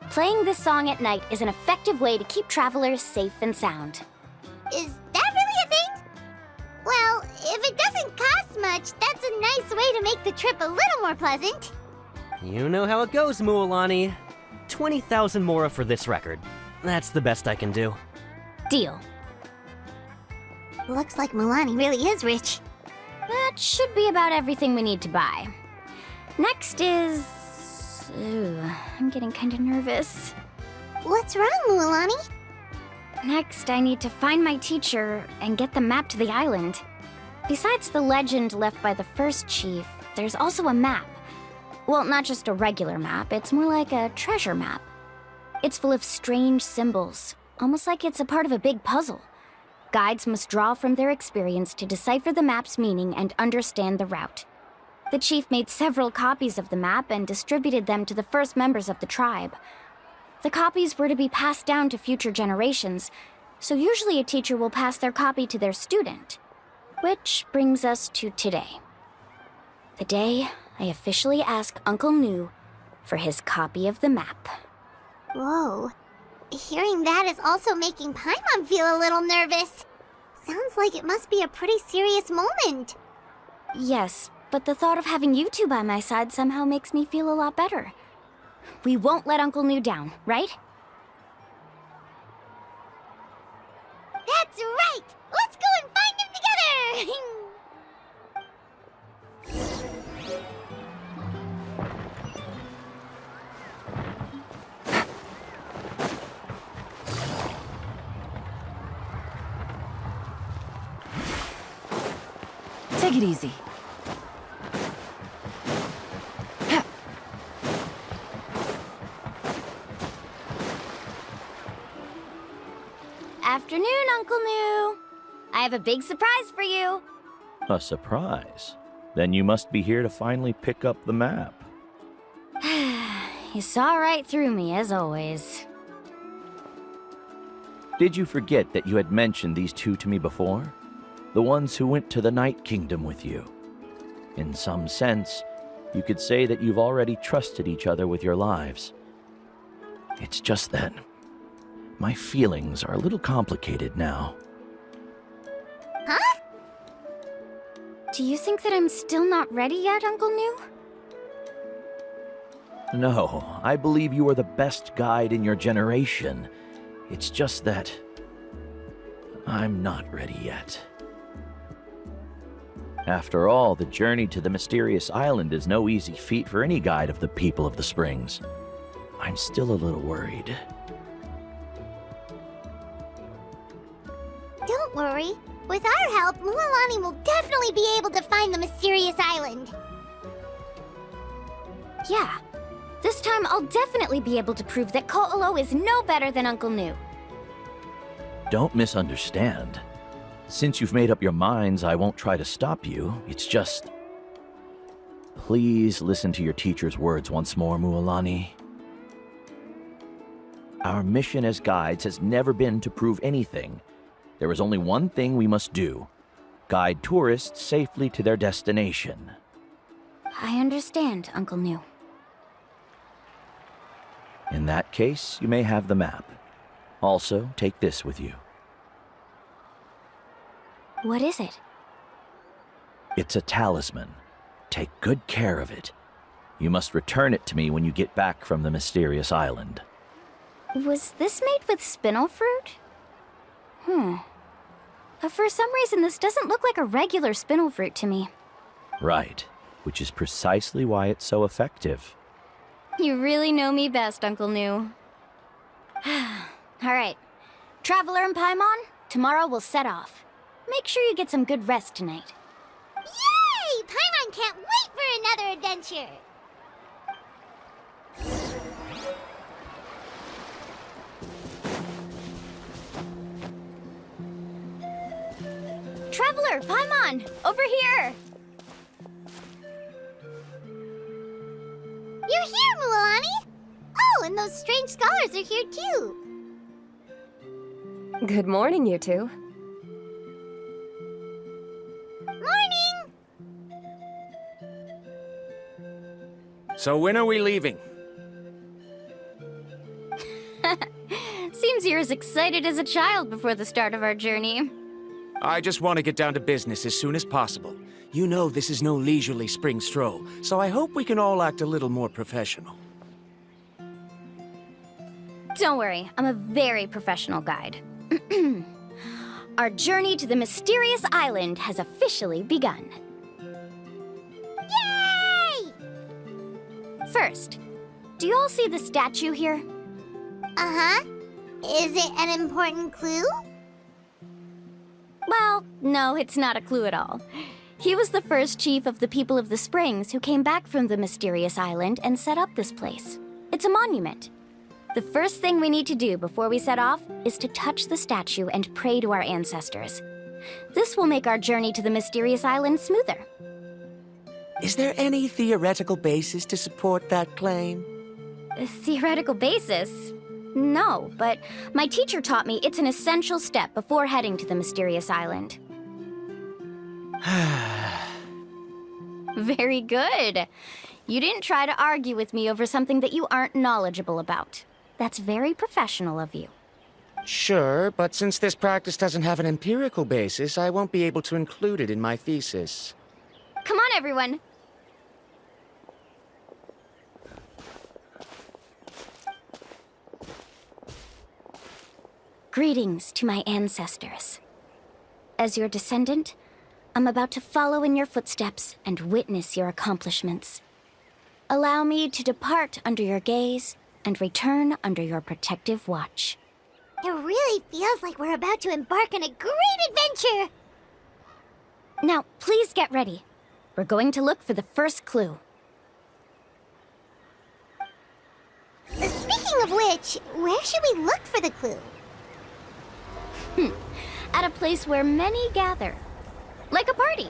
playing this song at night is an effective way to keep travelers safe and sound. Is that really a thing? Well, if it doesn't cost much, that's a nice way to make the trip a little more pleasant. You know how it goes, Mualani. 20,000 mora for this record. That's the best I can do. Deal. Looks like Mualani really is rich. That should be about everything we need to buy. Next is... Ooh, I'm getting kind of nervous. What's wrong, Mualani? Next, I need to find my teacher and get the map to the island. Besides the legend left by the first chief, there's also a map. Well, not just a regular map, it's more like a treasure map. It's full of strange symbols, almost like it's a part of a big puzzle. Guides must draw from their experience to decipher the map's meaning and understand the route. The chief made several copies of the map and distributed them to the first members of the tribe. The copies were to be passed down to future generations, so usually a teacher will pass their copy to their student. Which brings us to today. The day I officially ask Uncle Nu for his copy of the map. Whoa. Hearing that is also making Paimon feel a little nervous. Sounds like it must be a pretty serious moment. Yes, but the thought of having you two by my side somehow makes me feel a lot better. We won't let Uncle Nu down, right? That's right! Let's go and find him together! Take it easy. Afternoon, Uncle Nu. I have a big surprise for you. A surprise? Then you must be here to finally pick up the map. You saw right through me, as always. Did you forget that you had mentioned these two to me before? The ones who went to the Night Kingdom with you. In some sense, you could say that you've already trusted each other with your lives. It's just that my feelings are a little complicated now. Huh? Do you think that I'm still not ready yet, Uncle Nu? No, I believe you are the best guide in your generation. It's just that I'm not ready yet. After all, the journey to the mysterious island is no easy feat for any guide of the people of the Springs. I'm still a little worried. Don't worry. With our help, Mualani will definitely be able to find the mysterious island. Yeah. This time I'll definitely be able to prove that Ko'olo is no better than Uncle Nu. Don't misunderstand. Since you've made up your minds, I won't try to stop you. It's just... Please listen to your teacher's words once more, Mualani. Our mission as guides has never been to prove anything. There is only one thing we must do. Guide tourists safely to their destination. I understand, Uncle Nu. In that case, you may have the map. Also, take this with you. What is it? It's a talisman. Take good care of it. You must return it to me when you get back from the mysterious island. Was this made with spinel fruit? But for some reason, this doesn't look like a regular spinel fruit to me. Right, which is precisely why it's so effective. You really know me best, Uncle Nu. All right. Traveler and Paimon, tomorrow we'll set off. Make sure you get some good rest tonight. Yay! Paimon can't wait for another adventure! Traveler, Paimon, over here! You're here, Mualani! Oh, and those strange scholars are here too. Good morning, you two. Morning! So when are we leaving? Seems you're as excited as a child before the start of our journey. I just want to get down to business as soon as possible. You know this is no leisurely spring stroll, so I hope we can all act a little more professional. Don't worry, I'm a very professional guide. Our journey to the mysterious island has officially begun. Yay! First, do you all see the statue here? Uh-huh. Is it an important clue? Well, no, it's not a clue at all. He was the first chief of the people of the Springs who came back from the mysterious island and set up this place. It's a monument. The first thing we need to do before we set off is to touch the statue and pray to our ancestors. This will make our journey to the mysterious island smoother. Is there any theoretical basis to support that claim? A theoretical basis? No, but my teacher taught me it's an essential step before heading to the mysterious island. Very good. You didn't try to argue with me over something that you aren't knowledgeable about. That's very professional of you. Sure, but since this practice doesn't have an empirical basis, I won't be able to include it in my thesis. Come on, everyone. Greetings to my ancestors. As your descendant, I'm about to follow in your footsteps and witness your accomplishments. Allow me to depart under your gaze and return under your protective watch. It really feels like we're about to embark on a great adventure! Now, please get ready. We're going to look for the first clue. Speaking of which, where should we look for the clue? At a place where many gather. Like a party.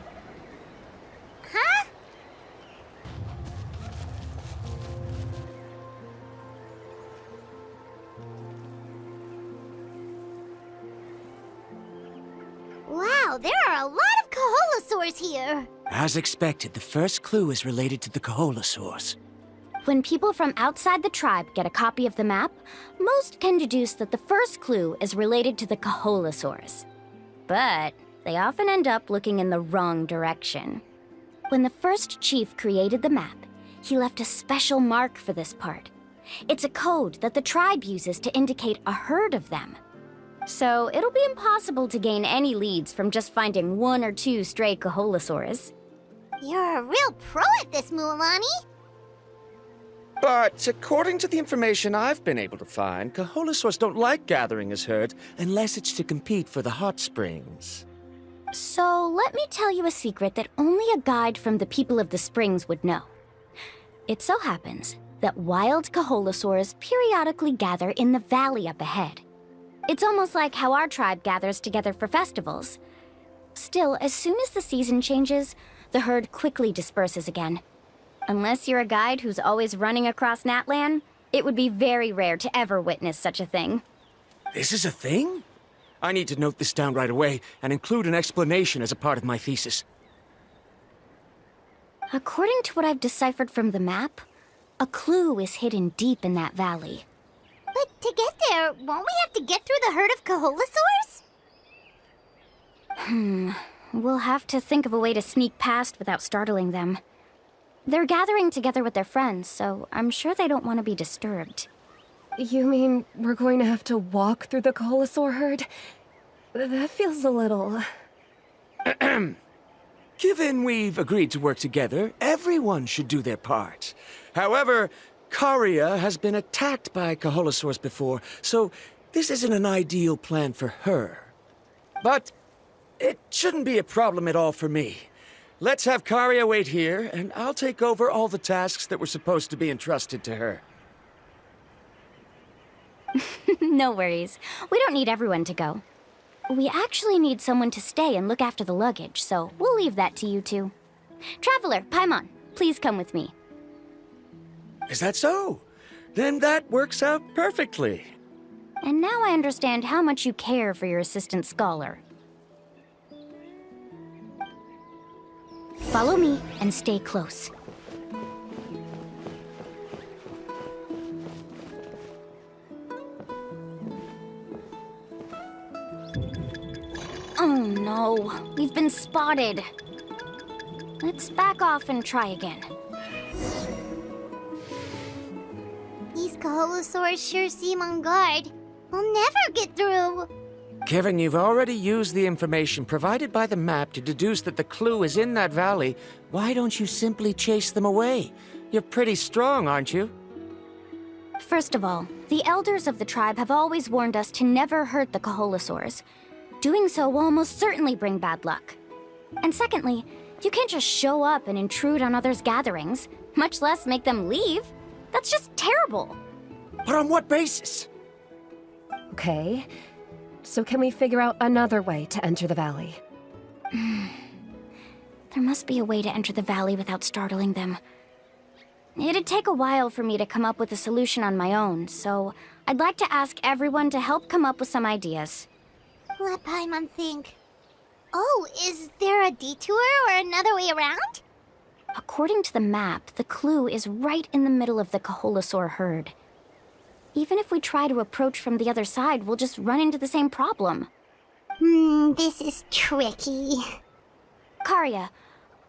Huh? Wow, there are a lot of Kaholasaurs here! As expected, the first clue is related to the Kaholasaurs. When people from outside the tribe get a copy of the map, most can deduce that the first clue is related to the Kaholasaurs. But they often end up looking in the wrong direction. When the first chief created the map, he left a special mark for this part. It's a code that the tribe uses to indicate a herd of them. So it'll be impossible to gain any leads from just finding one or two stray Kaholasaurs. You're a real pro at this, Mualani! But according to the information I've been able to find, Kaholasaurs don't like gathering as herd unless it's to compete for the hot springs. So let me tell you a secret that only a guide from the people of the springs would know. It so happens that wild Kaholasaurs periodically gather in the valley up ahead. It's almost like how our tribe gathers together for festivals. Still, as soon as the season changes, the herd quickly disperses again. Unless you're a guide who's always running across Natlan, it would be very rare to ever witness such a thing. This is a thing? I need to note this down right away and include an explanation as a part of my thesis. According to what I've deciphered from the map, a clue is hidden deep in that valley. But to get there, won't we have to get through the herd of Kaholasaurs? We'll have to think of a way to sneak past without startling them. They're gathering together with their friends, so I'm sure they don't want to be disturbed. You mean we're going to have to walk through the Kaholasaur herd? That feels a little... Given we've agreed to work together, everyone should do their part. However, Karia has been attacked by Kaholasaurs before, so this isn't an ideal plan for her. But it shouldn't be a problem at all for me. Let's have Karia wait here, and I'll take over all the tasks that were supposed to be entrusted to her. No worries. We don't need everyone to go. We actually need someone to stay and look after the luggage, so we'll leave that to you two. Traveler, Paimon, please come with me. Is that so? Then that works out perfectly. And now I understand how much you care for your assistant scholar. Follow me and stay close. Oh no, we've been spotted. Let's back off and try again. These Kaholasaurs sure seem on guard. We'll never get through. Given you've already used the information provided by the map to deduce that the clue is in that valley, why don't you simply chase them away? You're pretty strong, aren't you? First of all, the elders of the tribe have always warned us to never hurt the Kaholasaurs. Doing so will almost certainly bring bad luck. And secondly, you can't just show up and intrude on others' gatherings, much less make them leave. That's just terrible. But on what basis? Okay. So can we figure out another way to enter the valley? There must be a way to enter the valley without startling them. It'd take a while for me to come up with a solution on my own, so I'd like to ask everyone to help come up with some ideas. Let Paimon think. Oh, is there a detour or another way around? According to the map, the clue is right in the middle of the Kaholasaur herd. Even if we try to approach from the other side, we'll just run into the same problem. This is tricky. Karya,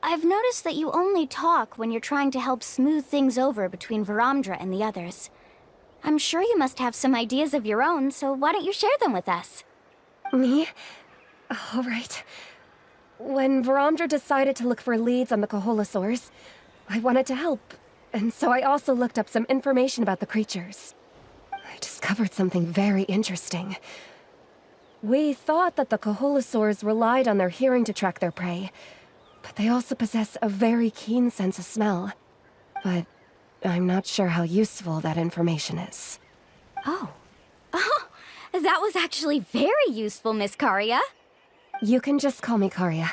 I've noticed that you only talk when you're trying to help smooth things over between Varamdra and the others. I'm sure you must have some ideas of your own, so why don't you share them with us? Me? All right. When Varamdra decided to look for leads on the Kaholasaurs, I wanted to help, and so I also looked up some information about the creatures. I discovered something very interesting. We thought that the Kaholasaurs relied on their hearing to track their prey, but they also possess a very keen sense of smell. But I'm not sure how useful that information is. Oh, that was actually very useful, Miss Karya. You can just call me Karya.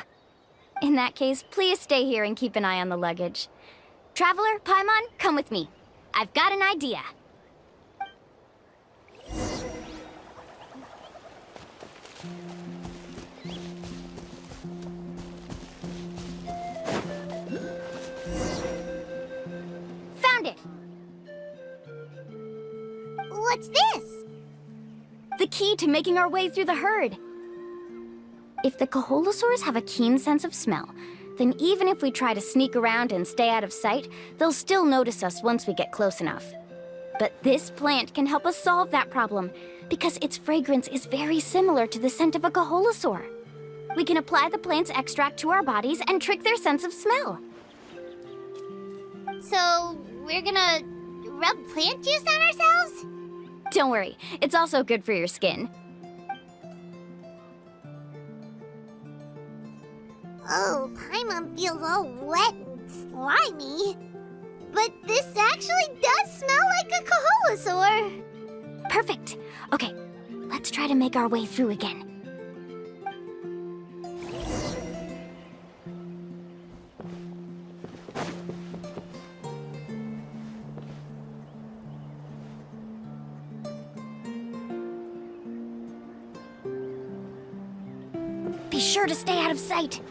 In that case, please stay here and keep an eye on the luggage. Traveler, Paimon, come with me. I've got an idea. Found it! What's this? The key to making our way through the herd. If the Kaholasaurs have a keen sense of smell, then even if we try to sneak around and stay out of sight, they'll still notice us once we get close enough. But this plant can help us solve that problem, because its fragrance is very similar to the scent of a Kaholasaur. We can apply the plant's extract to our bodies and trick their sense of smell. So, we're gonna rub plant juice on ourselves? Don't worry, it's also good for your skin. Oh, Paimon feels all wet and slimy. But this actually does smell like a Kaholasaur. Perfect. Okay, let's try to make our way through again. Be sure to stay out of sight.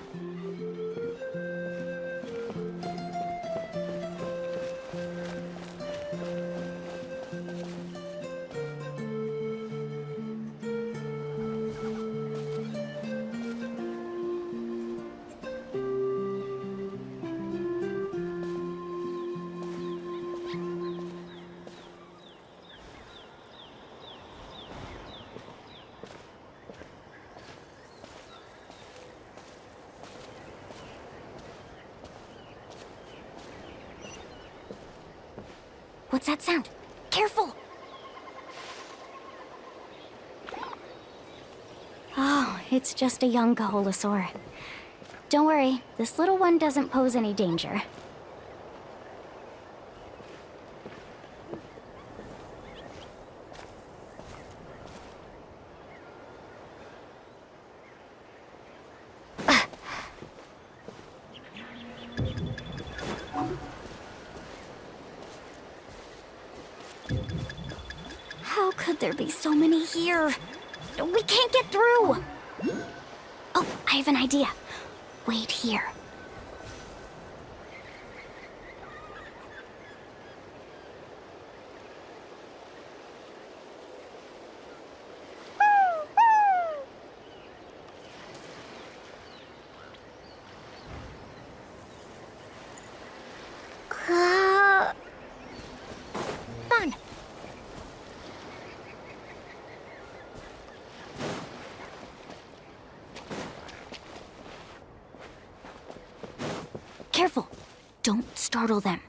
What's that sound? Careful! Oh, it's just a young Kaholasaur. Don't worry, this little one doesn't pose any danger. How could there be so many here? We can't get through! Oh, I have an idea. Wait here. Fun. Careful. Don't startle them.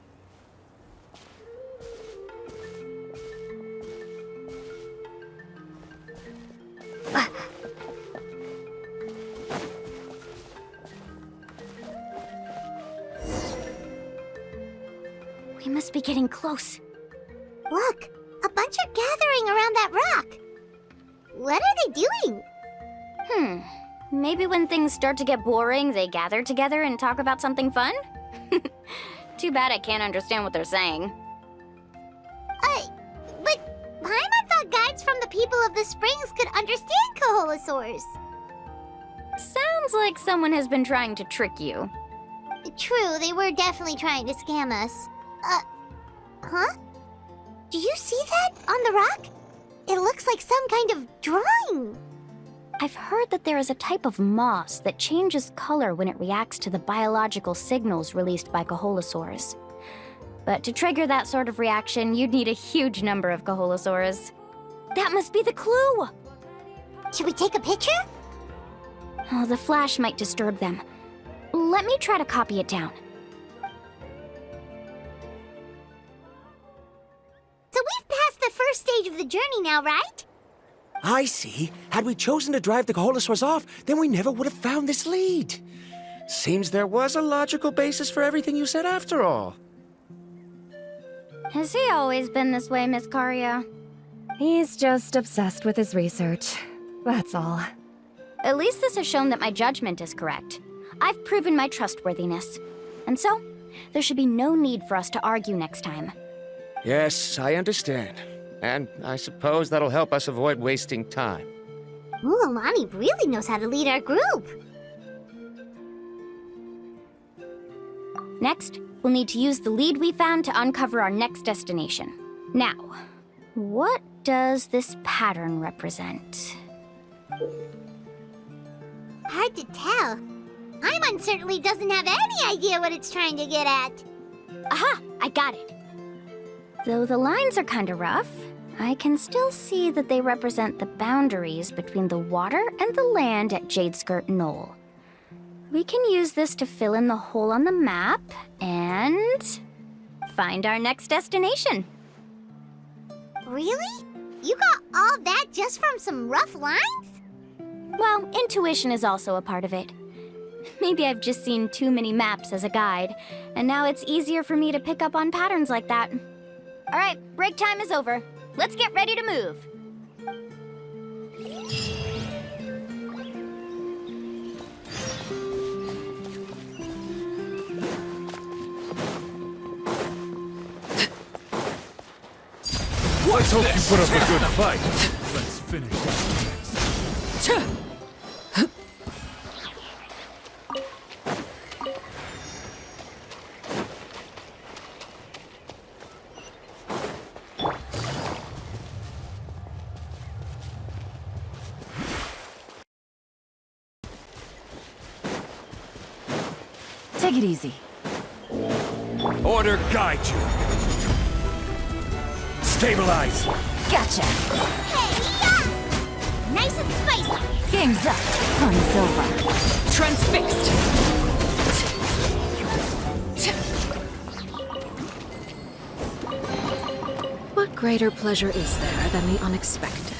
We must be getting close. Look, a bunch Maybe when things start to get boring, they gather together and talk about something fun? Too bad I can't understand what they're saying. But Paimon thought guides from the people of the springs could understand Kaholosaurs. Sounds like someone has been trying to trick you. True, they were definitely trying to scam us. Huh? Do you see that on the rock? It looks like some kind of drawing. I've heard that there is a type of moss that changes color when it reacts to the biological signals released by Kaholosaurs. But to trigger that sort of reaction, you'd need a huge number of Kaholosaurs. That must be the clue! Should we take a picture? Oh, the flash might disturb them. Let me try to copy it down. So we've passed the first stage of the journey now, right? I see. Had we chosen to drive the Kaholosaurs off, then we never would have found this lead. Seems there was a logical basis for everything you said after all. Has he always been this way, Miss Karia? He's just obsessed with his research. That's all. At least this has shown that my judgment is correct. I've proven my trustworthiness. And so, there should be no need for us to argue next time. Yes, I understand. And I suppose that'll help us avoid wasting time. Mualani really knows how to lead our group. Next, we'll need to use the lead we found to uncover our next destination. Now, what does this pattern represent? Hard to tell. Paimon certainly doesn't have any idea what it's trying to get at. Aha! I got it. Though the lines are kinda rough, I can still see that they represent the boundaries between the water and the land at Jadeskirt Knoll. We can use this to fill in the hole on the map and find our next destination. Really? You got all that just from some rough lines? Well, intuition is also a part of it. Maybe I've just seen too many maps as a guide, and now it's easier for me to pick up on patterns like that. All right, break time is over. Let's get ready to move. Let's hope you put up a good fight. Let's finish this. Take it easy. Order guide you. Stabilize. Gotcha. Nice and spicy. Game's up. Fun's over. Transfixed. What greater pleasure is there than the unexpected?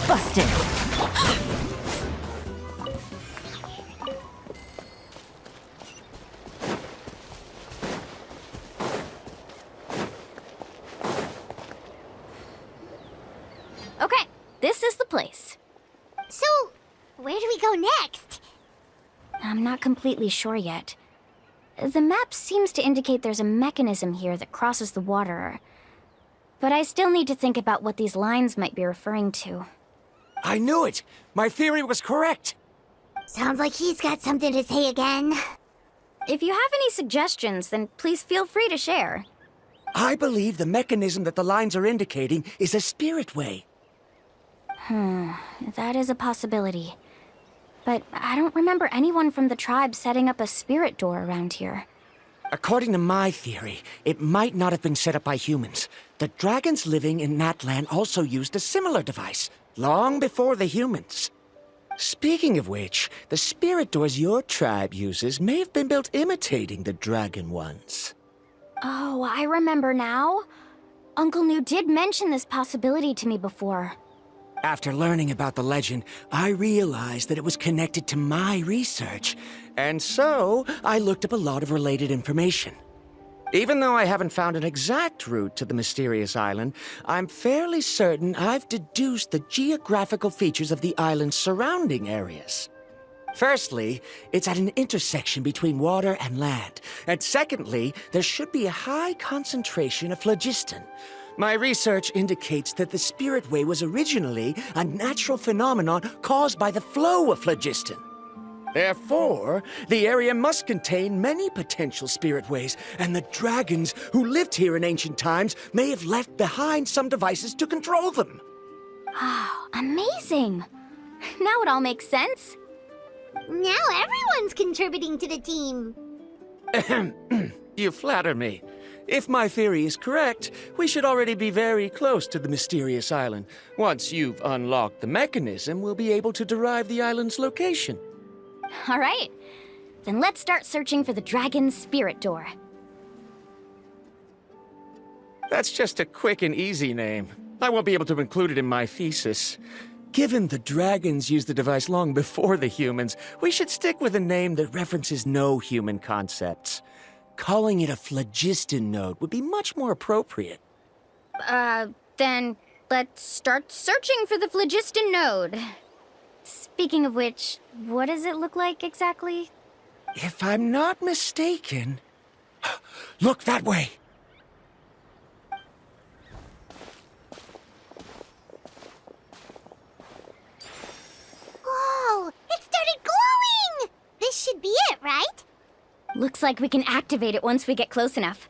Busted. Okay, this is the place. So, where do we go next? I'm not completely sure yet. The map seems to indicate there's a mechanism here that crosses the water. But I still need to think about what these lines might be referring to. I knew it! My theory was correct! Sounds like he's got something to say again. If you have any suggestions, then please feel free to share. I believe the mechanism that the lines are indicating is a spirit way. That is a possibility. But I don't remember anyone from the tribe setting up a spirit door around here. According to my theory, it might not have been set up by humans. The dragons living in that land also used a similar device, long before the humans. Speaking of which, the spirit doors your tribe uses may have been built imitating the dragon ones. Oh, I remember now. Uncle New did mention this possibility to me before. After learning about the legend, I realized that it was connected to my research, and so I looked up a lot of related information. Even though I haven't found an exact route to the mysterious island, I'm fairly certain I've deduced the geographical features of the island's surrounding areas. Firstly, it's at an intersection between water and land, and secondly, there should be a high concentration of phlogiston. My research indicates that the Spirit Way was originally a natural phenomenon caused by the flow of phlogiston. Therefore, the area must contain many potential spirit ways, and the dragons who lived here in ancient times may have left behind some devices to control them. Oh, amazing! Now it all makes sense. Now everyone's contributing to the team. You flatter me. If my theory is correct, we should already be very close to the mysterious island. Once you've unlocked the mechanism, we'll be able to derive the island's location. All right. Then let's start searching for the dragon's spirit door. That's just a quick and easy name. I won't be able to include it in my thesis. Given the dragons used the device long before the humans, we should stick with a name that references no human concepts. Calling it a phlogiston node would be much more appropriate. Then let's start searching for the phlogiston node. Speaking of which, what does it look like exactly? If I'm not mistaken... Look that way! Whoa! It started glowing! This should be it, right? Looks like we can activate it once we get close enough.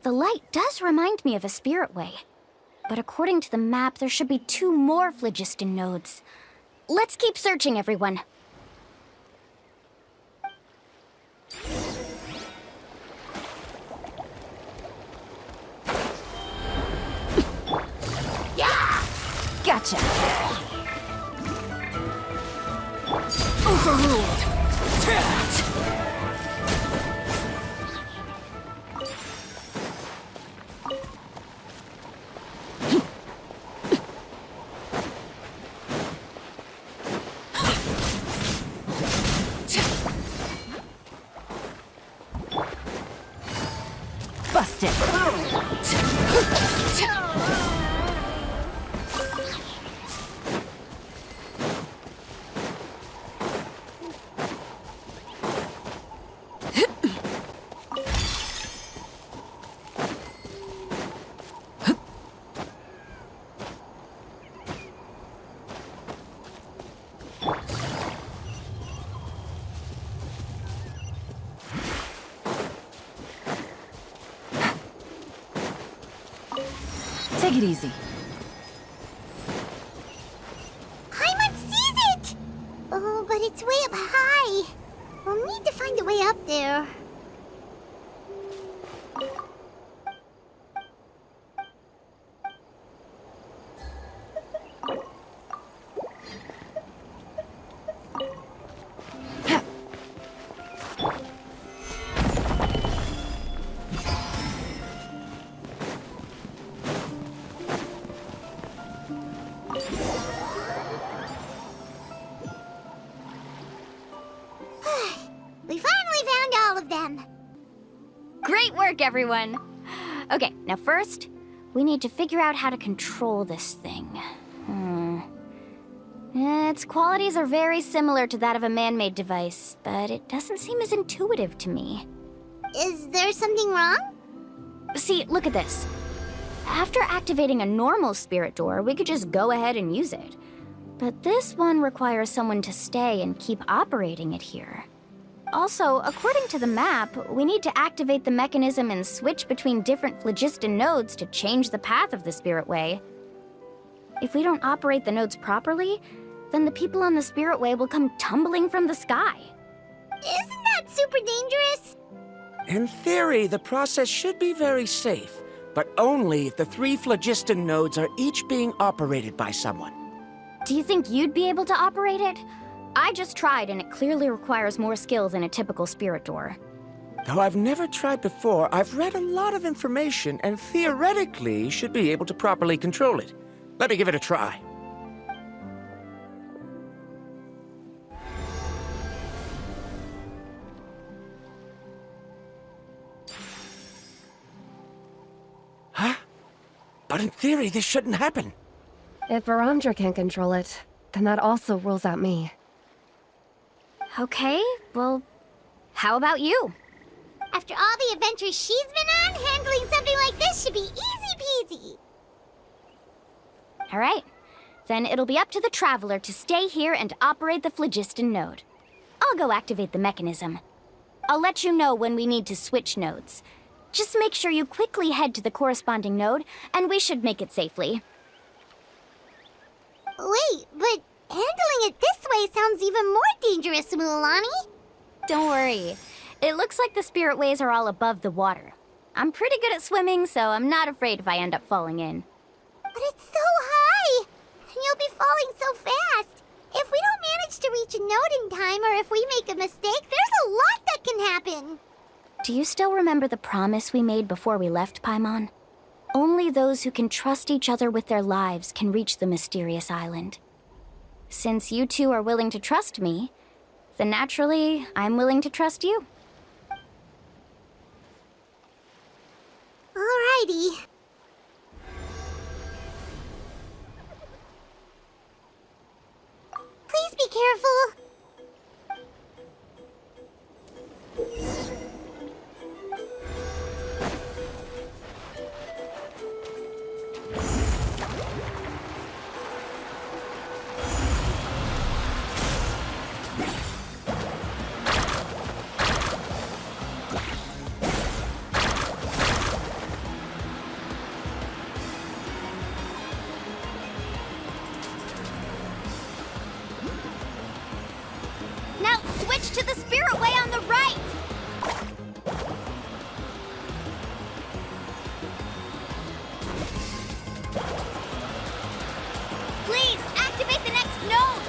The light does remind me of a spirit way. But according to the map, there should be 2 more phlogiston nodes. Let's keep searching, everyone. Gotcha. Overruled. Busted. Take it easy. Paimon sees it! Oh, but it's way up high. We'll need to find a way up there. We finally found all of them. Great work, everyone. Okay, now first, we need to figure out how to control this thing. Its qualities are very similar to that of a man-made device, but it doesn't seem as intuitive to me. Is there something wrong? See, look at this. After activating a normal spirit door, we could just go ahead and use it. But this one requires someone to stay and keep operating it here. Also, according to the map, we need to activate the mechanism and switch between different phlogiston nodes to change the path of the Spirit Way. If we don't operate the nodes properly, then the people on the Spirit Way will come tumbling from the sky. Isn't that super dangerous? In theory, the process should be very safe, but only if the 3 phlogiston nodes are each being operated by someone. Do you think you'd be able to operate it? I just tried, and it clearly requires more skill than a typical spirit door. Though I've never tried before, I've read a lot of information and theoretically should be able to properly control it. Let me give it a try. Huh? But in theory, this shouldn't happen. If Varamdra can't control it, then that also rules out me. Okay, well, how about you? After all the adventures she's been on, handling something like this should be easy peasy. All right. Then it'll be up to the Traveler to stay here and operate the phlogiston node. I'll go activate the mechanism. I'll let you know when we need to switch nodes. Just make sure you quickly head to the corresponding node, and we should make it safely. Wait, but handling it this way sounds even more dangerous, Mualani. Don't worry. It looks like the spirit ways are all above the water. I'm pretty good at swimming, so I'm not afraid if I end up falling in. But it's so high! And you'll be falling so fast! If we don't manage to reach a node in time, or if we make a mistake, there's a lot that can happen! Do you still remember the promise we made before we left, Paimon? Only those who can trust each other with their lives can reach the mysterious island. Since you two are willing to trust me, then naturally, I'm willing to trust you. Alrighty. Please be careful. Now switch to the spirit way on the right! Please, activate the next node!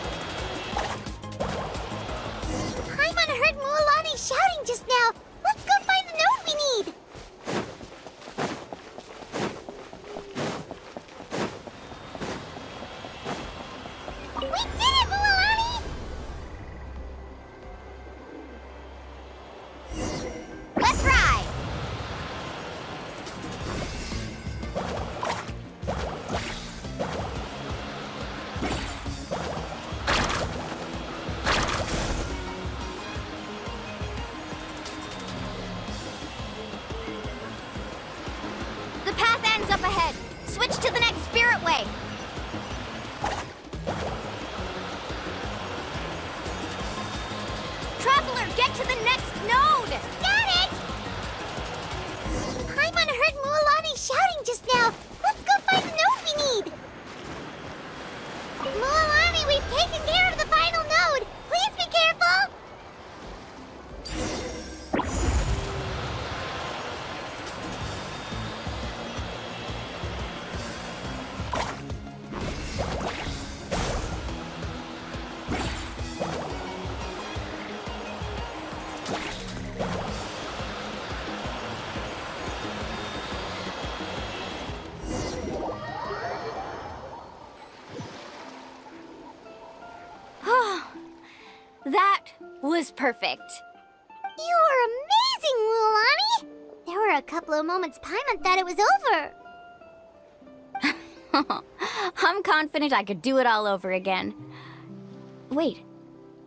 Paimon heard Mualani shouting just now. Let's go find the node we need. We did it, Mualani! Let's ride! The path ends up ahead. Switch to the next spirit way. Traveler, get to the next node! Got it! Paimon heard Mualani shouting just now. Let's go find the node we need. Mualani, we've taken care of the final node. Please be careful. That was perfect. You were amazing, Mualani. There were a couple of moments Paimon thought it was over. I'm confident I could do it all over again. Wait,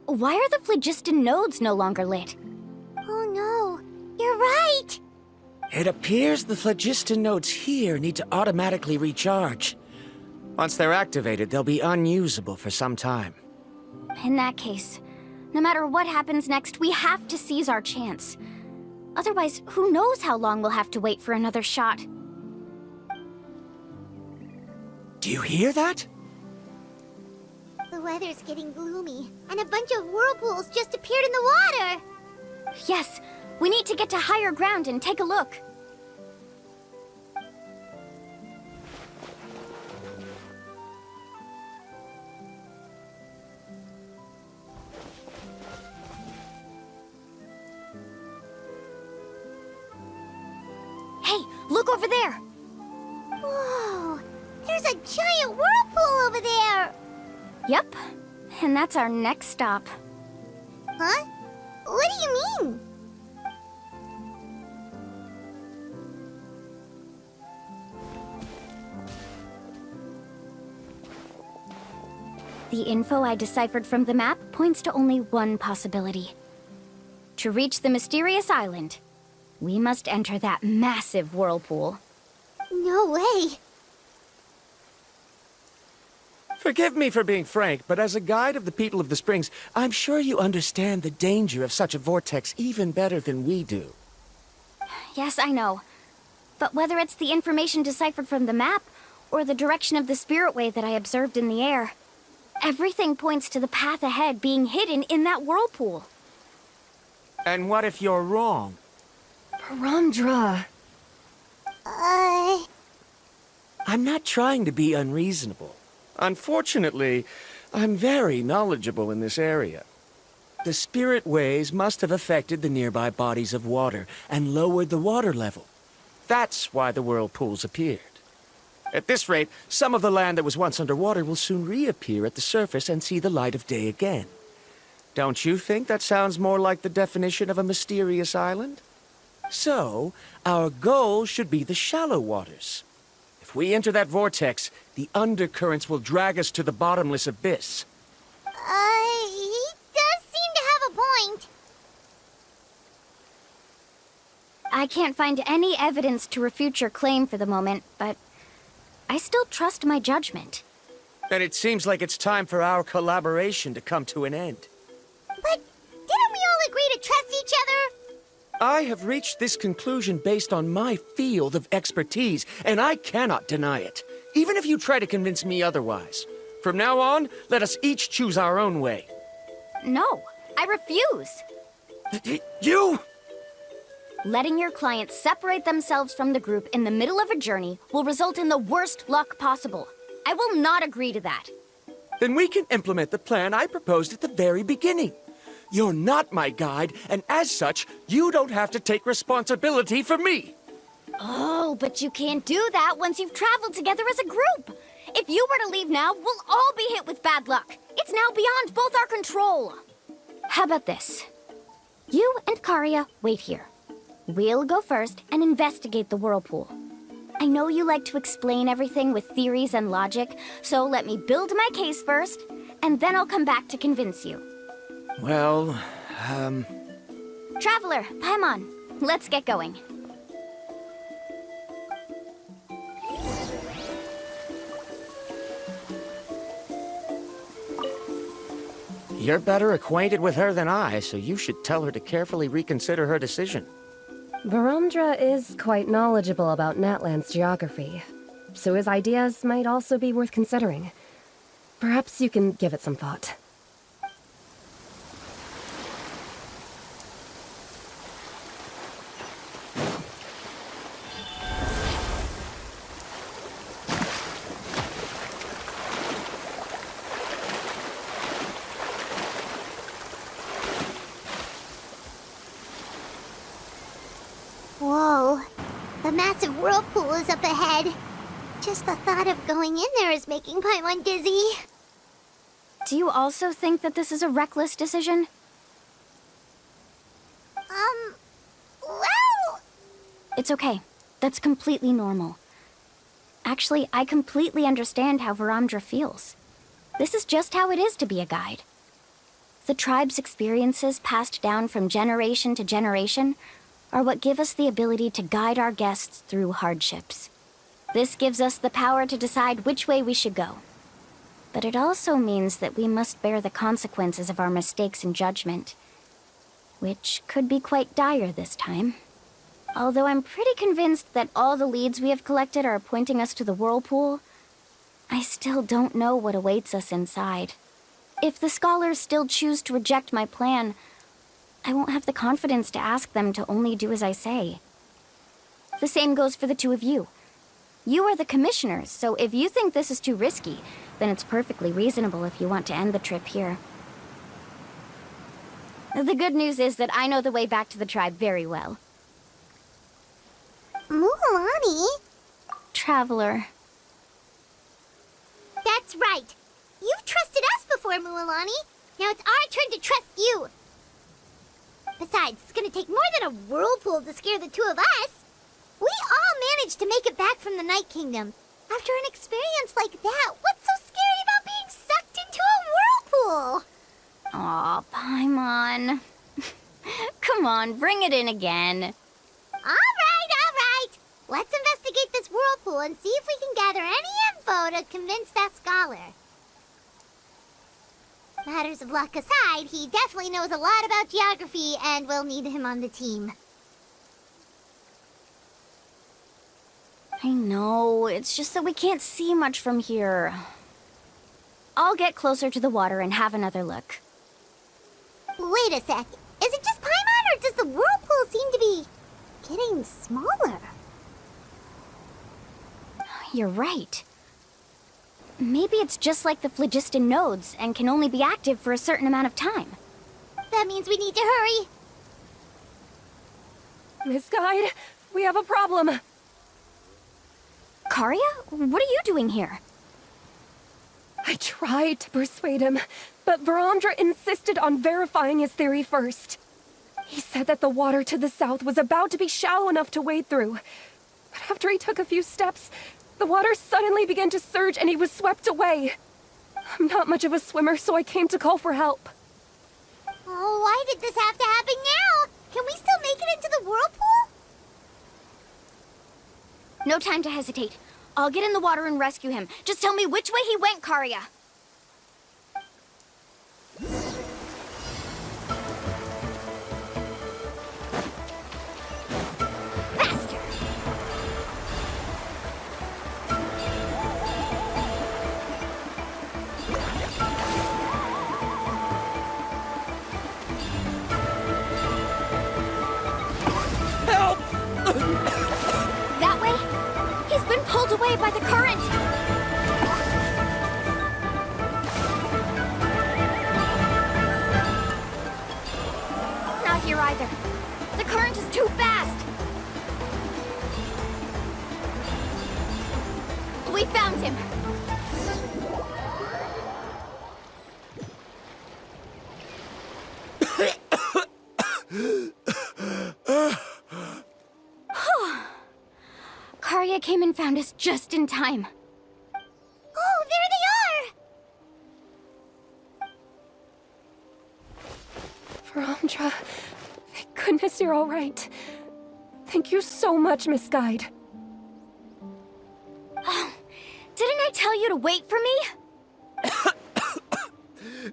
why are the phlogiston nodes no longer lit? Oh no, you're right. It appears the phlogiston nodes here need to automatically recharge. Once they're activated, they'll be unusable for some time. In that case, no matter what happens next, we have to seize our chance. Otherwise, who knows how long we'll have to wait for another shot. Do you hear that? The weather's getting gloomy, and a bunch of whirlpools just appeared in the water. Yes, we need to get to higher ground and take a look. Look over there! Whoa! There's a giant whirlpool over there! Yep, and that's our next stop. Huh? What do you mean? The info I deciphered from the map points to only one possibility. To reach the mysterious island, we must enter that massive whirlpool. No way! Forgive me for being frank, but as a guide of the people of the Springs, I'm sure you understand the danger of such a vortex even better than we do. Yes, I know. But whether it's the information deciphered from the map, or the direction of the spirit wave that I observed in the air, everything points to the path ahead being hidden in that whirlpool. And what if you're wrong? Paramdra. I'm not trying to be unreasonable. Unfortunately, I'm very knowledgeable in this area. The spirit waves must have affected the nearby bodies of water and lowered the water level. That's why the whirlpools appeared. At this rate, some of the land that was once underwater will soon reappear at the surface and see the light of day again. Don't you think that sounds more like the definition of a mysterious island? So, our goal should be the shallow waters. If we enter that vortex, the undercurrents will drag us to the bottomless abyss. He does seem to have a point. I can't find any evidence to refute your claim for the moment, but I still trust my judgment. And it seems like it's time for our collaboration to come to an end. But didn't we all agree to trust each other? I have reached this conclusion based on my field of expertise, and I cannot deny it, even if you try to convince me otherwise. From now on, let us each choose our own way. No, I refuse. You! Letting your clients separate themselves from the group in the middle of a journey will result in the worst luck possible. I will not agree to that. Then we can implement the plan I proposed at the very beginning. You're not my guide, and as such, you don't have to take responsibility for me. Oh, but you can't do that once you've traveled together as a group. If you were to leave now, we'll all be hit with bad luck. It's now beyond both our control. How about this? You and Karia wait here. We'll go first and investigate the whirlpool. I know you like to explain everythh with theories and logic, so let me build my case first, and then I'll come back to convince you. Well, Traveler, Paimon, let's get going. You're better acquainted with her than I, so you should tell her to carefully reconsider her decision. Paramdra is quite knowledgeable about Natlan's geography, so his ideas might also be worth considering. Perhaps you can give it some thought. Whoa. The massive whirlpool is up ahead. Just the thought of going in there is making Paimon dizzy. Do you also think that this is a reckless decision? Well... It's okay. That's completely normal. Actually, I completely understand how Paramdra feels. This is just how it is to be a guide. The tribe's experiences passed down from generation to generation are what give us the ability to guide our guests through hardships. This gives us the power to decide which way we should go. But it also means that we must bear the consequences of our mistakes and judgment, which could be quite dire this time. Although I'm pretty convinced that all the leads we have collected are pointing us to the whirlpool, I still don't know what awaits us inside. If the scholars still choose to reject my plan, I won't have the confidence to ask them to only do as I say. The same goes for the two of you. You are the commissioners, so if you think this is too risky, then it's perfectly reasonable if you want to end the trip here. The good news is that I know the way back to the tribe very well. Mualani? Traveler. That's right. You've trusted us before, Mualani. Now it's our turn to trust you. Besides, it's gonna take more than a whirlpool to scare the two of us. We all managed to make it back from the Night Kingdom. After an experience like that, what's so scary about being sucked into a whirlpool? Aw, Paimon. Come on, bring it in again. All right. Let's investigate this whirlpool and see if we can gather any info to convince that scholar. Matters of luck aside, he definitely knows a lot about geography, and we'll need him on the team. I know, it's just that we can't see much from here. I'll get closer to the water and have another look. Wait a sec. Is it just Paimon, or does the whirlpool seem to be getting smaller? You're right. Maybe it's just like the phlogiston nodes and can only be active for a certain amount of time. That means we need to hurry. Miss Guide, we have a problem. Karia? What are you doing here? I tried to persuade him, but Verandra insisted on verifying his theory first. He said that the water to the south was about to be shallow enough to wade through. But after he took a few steps, the water suddenly began to surge and he was swept away. I'm not much of a swimmer, so I came to call for help. Oh, why did this have to happen now? Can we still make it into the whirlpool? No time to hesitate. I'll get in the water and rescue him. Just tell me which way he went, Karia. Faster! Help! That way? He's been pulled away by the current! Not here either. The current is too fast! We found him! Karia came and found us just in time. Oh, there they are! Verandra, thank goodness you're all right. Thank you so much, Miss Guide. Oh, didn't I tell you to wait for me?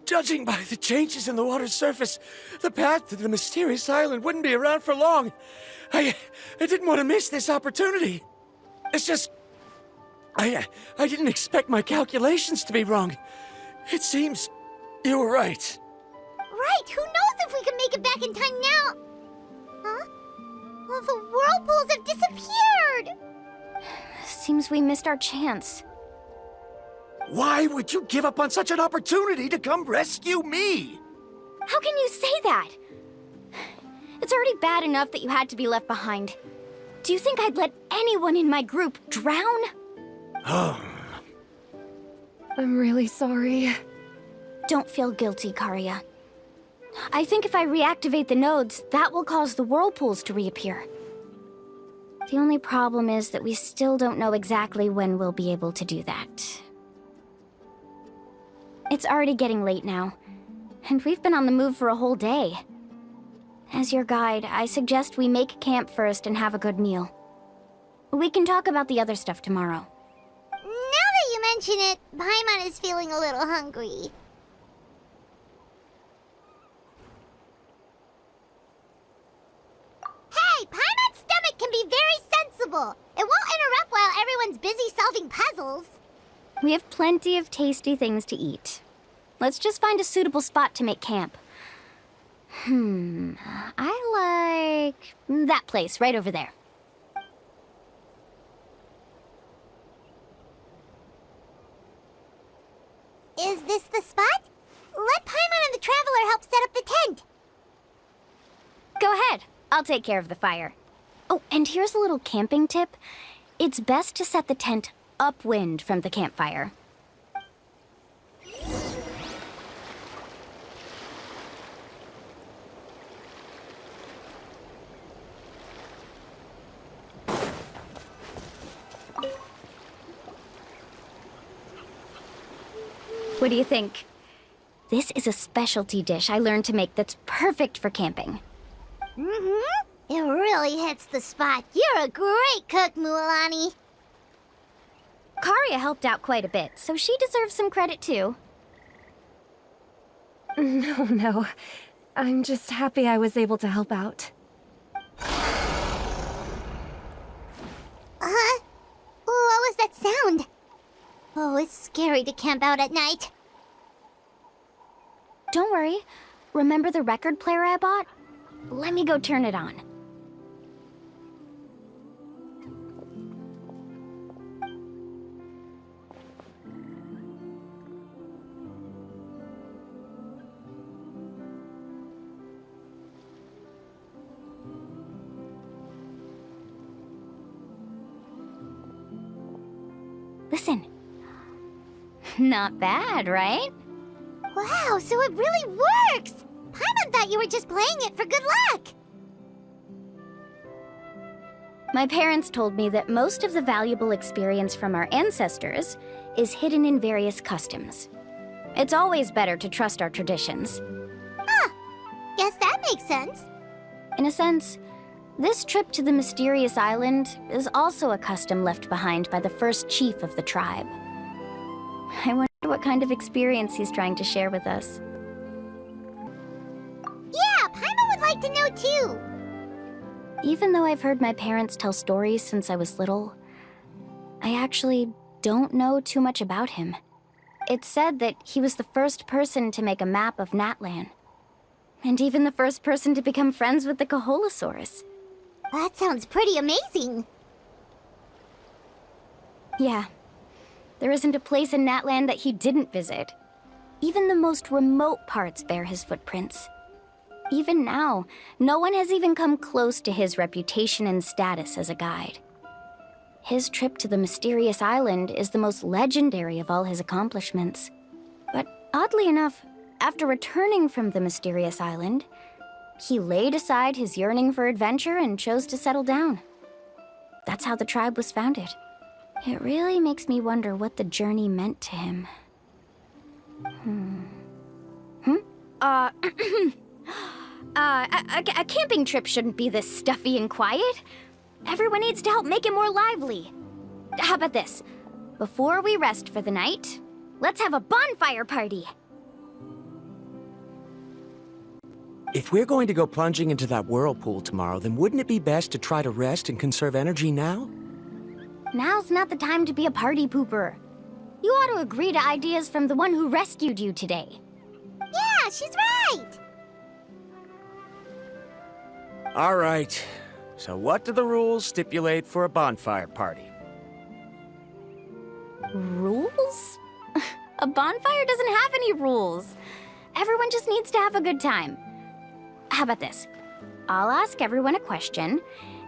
Judging by the changes in the water's surface, the path to the mysterious island wouldn't be around for long. I didn't want to miss this opportunity. It's just... I didn't expect my calculations to be wrong. It seems you were right. Right, who knows if we can make it back in time now? Huh? Well, the whirlpools have disappeared! Seems we missed our chance. Why would you give up on such an opportunity to come rescue me? How can you say that? It's already bad enough that you had to be left behind. Do you think I'd let anyone in my group drown? Oh. I'm really sorry. Don't feel guilty, Karia. I think if I reactivate the nodes, that will cause the whirlpools to reappear. The only problem is that we still don't know exactly when we'll be able to do that. It's already getting late now, and we've been on the move for a whole day. As your guide, I suggest we make camp first and have a good meal. We can talk about the other stuff tomorrow. Now that you mention it, Paimon is feeling a little hungry. Hey, Paimon's stomach can be very sensible. It won't interrupt while everyone's busy solving puzzles. We have plenty of tasty things to eat. Let's just find a suitable spot to make camp. I like that place right over there. Is this the spot? Let Paimon and the Traveler help set up the tent. Go ahead. I'll take care of the fire. Oh, and here's a little camping tip. It's best to set the tent upwind from the campfire. What do you think? This is a specialty dish I learned to make that's perfect for camping. Mm-hmm. It really hits the spot. You're a great cook, Mualani. Karia helped out quite a bit, so she deserves some credit too. No. I'm just happy I was able to help out. Huh? What was that sound? Oh, it's scary to camp out at night. Don't worry. Remember the record player I bought? Let me go turn it on. Listen. Not bad, right? Wow, so it really works! Paimon thought you were just playing it for good luck! My parents told me that most of the valuable experience from our ancestors is hidden in various customs. It's always better to trust our traditions. Huh. Guess that makes sense. In a sense, this trip to the mysterious island is also a custom left behind by the first chief of the tribe. I wonder what kind of experience he's trying to share with us. Yeah, Paimon would like to know too! Even though I've heard my parents tell stories since I was little, I actually don't know too much about him. It's said that he was the first person to make a map of Natlan, and even the first person to become friends with the Kaholosaurus. That sounds pretty amazing. Yeah. There isn't a place in Natlan that he didn't visit. Even the most remote parts bear his footprints. Even now, no one has even come close to his reputation and status as a guide. His trip to the mysterious island is the most legendary of all his accomplishments. But oddly enough, after returning from the mysterious island, he laid aside his yearning for adventure and chose to settle down. That's how the tribe was founded. It really makes me wonder what the journey meant to him. A camping trip shouldn't be this stuffy and quiet. Everyone needs to help make it more lively. How about this? Before we rest for the night, let's have a bonfire party. If we're going to go plunging into that whirlpool tomorrow, then wouldn't it be best to try to rest and conserve energy now? Now's not the time to be a party pooper. You ought to agree to ideas from the one who rescued you today. Yeah, she's right! All right. So what do the rules stipulate for a bonfire party? Rules? A bonfire doesn't have any rules. Everyone just needs to have a good time. How about this? I'll ask everyone a question,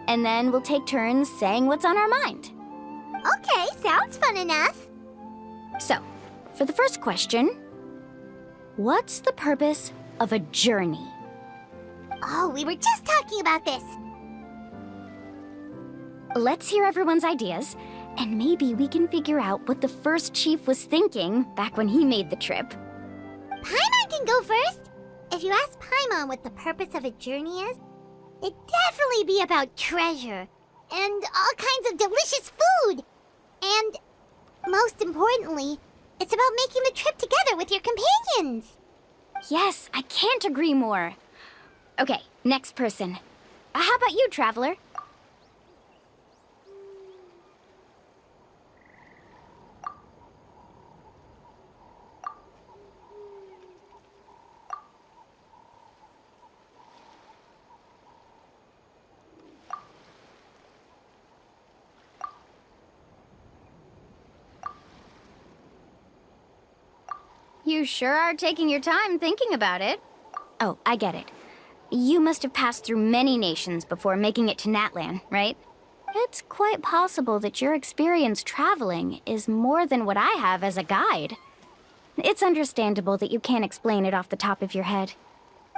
and then we'll take turns saying what's on our mind. Okay, sounds fun enough. So, for the first question, what's the purpose of a journey? Oh, we were just talking about this. Let's hear everyone's ideas, and maybe we can figure out what the first chief was thinking back when he made the trip. Paimon can go first. If you ask Paimon what the purpose of a journey is, it'd definitely be about treasure and all kinds of delicious food. And most importantly, it's about making the trip together with your companions. Yes, I can't agree more. Okay, next person. How about you, Traveler? You sure are taking your time thinking about it. Oh, I get it. You must have passed through many nations before making it to Natlan, right? It's quite possible that your experience traveling is more than what I have as a guide. It's understandable that you can't explain it off the top of your head.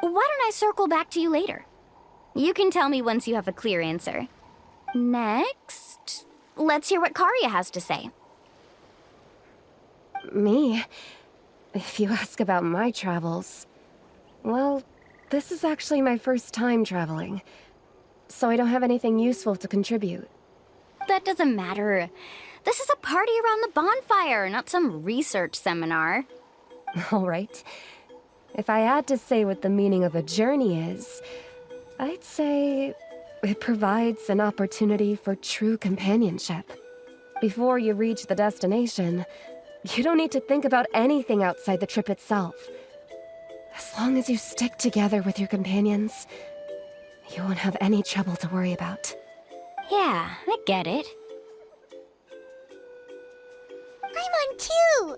Why don't I circle back to you later? You can tell me once you have a clear answer. Next, let's hear what Karya has to say. Me? If you ask about my travels, well, this is actually my first time traveling, so I don't have anything useful to contribute. That doesn't matter. This is a party around the bonfire, not some research seminar. All right. If I had to say what the meaning of a journey is, I'd say it provides an opportunity for true companionship. Before you reach the destination, you don't need to think about anything outside the trip itself. As long as you stick together with your companions, you won't have any trouble to worry about. Yeah, I get it. I'm on cue!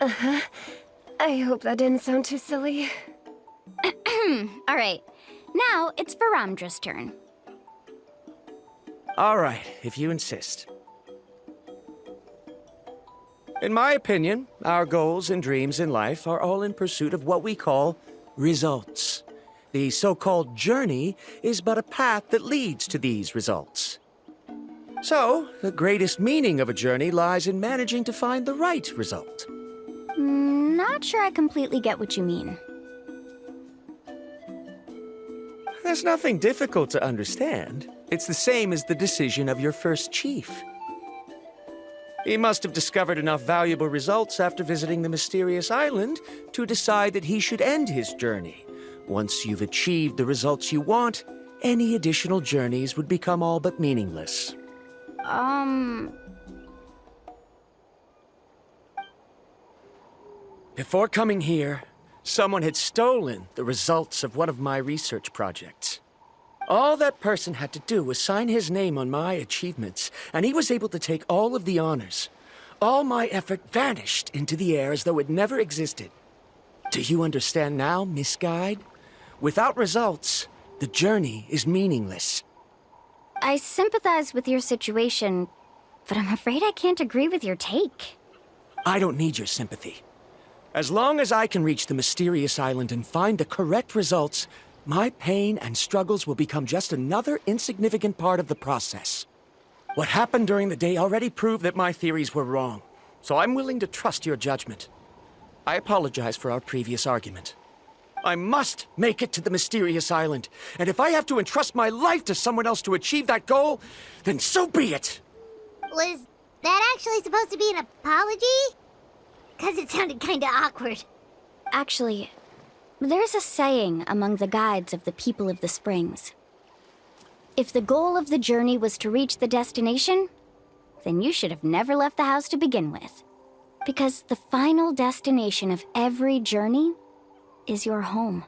Uh-huh. I hope that didn't sound too silly. All right, now it's Varamdra's turn. All right, if you insist. In my opinion, our goals and dreams in life are all in pursuit of what we call results. The so-called journey is but a path that leads to these results. So, the greatest meaning of a journey lies in managing to find the right result. Not sure I completely get what you mean. There's nothing difficult to understand. It's the same as the decision of your first chief. He must have discovered enough valuable results after visiting the mysterious island to decide that he should end his journey. Once you've achieved the results you want, any additional journeys would become all but meaningless. Before coming here, someone had stolen the results of one of my research projects. All that person had to do was sign his name on my achievements, and he was able to take all of the honors. All my effort vanished into the air as though it never existed. Do you understand now, Miss Guide? Without results, the journey is meaningless. I sympathize with your situation, but I'm afraid I can't agree with your take. I don't need your sympathy. As long as I can reach the mysterious island and find the correct results, my pain and struggles will become just another insignificant part of the process. What happened during the day already proved that my theories were wrong, so I'm willing to trust your judgment. I apologize for our previous argument. I must make it to the mysterious island, and if I have to entrust my life to someone else to achieve that goal, then so be it! Was that actually supposed to be an apology? 'Cause it sounded kinda awkward. Actually, there's a saying among the guides of the people of the springs. If the goal of the journey was to reach the destination, then you should have never left the house to begin with. Because the final destination of every journey is your home.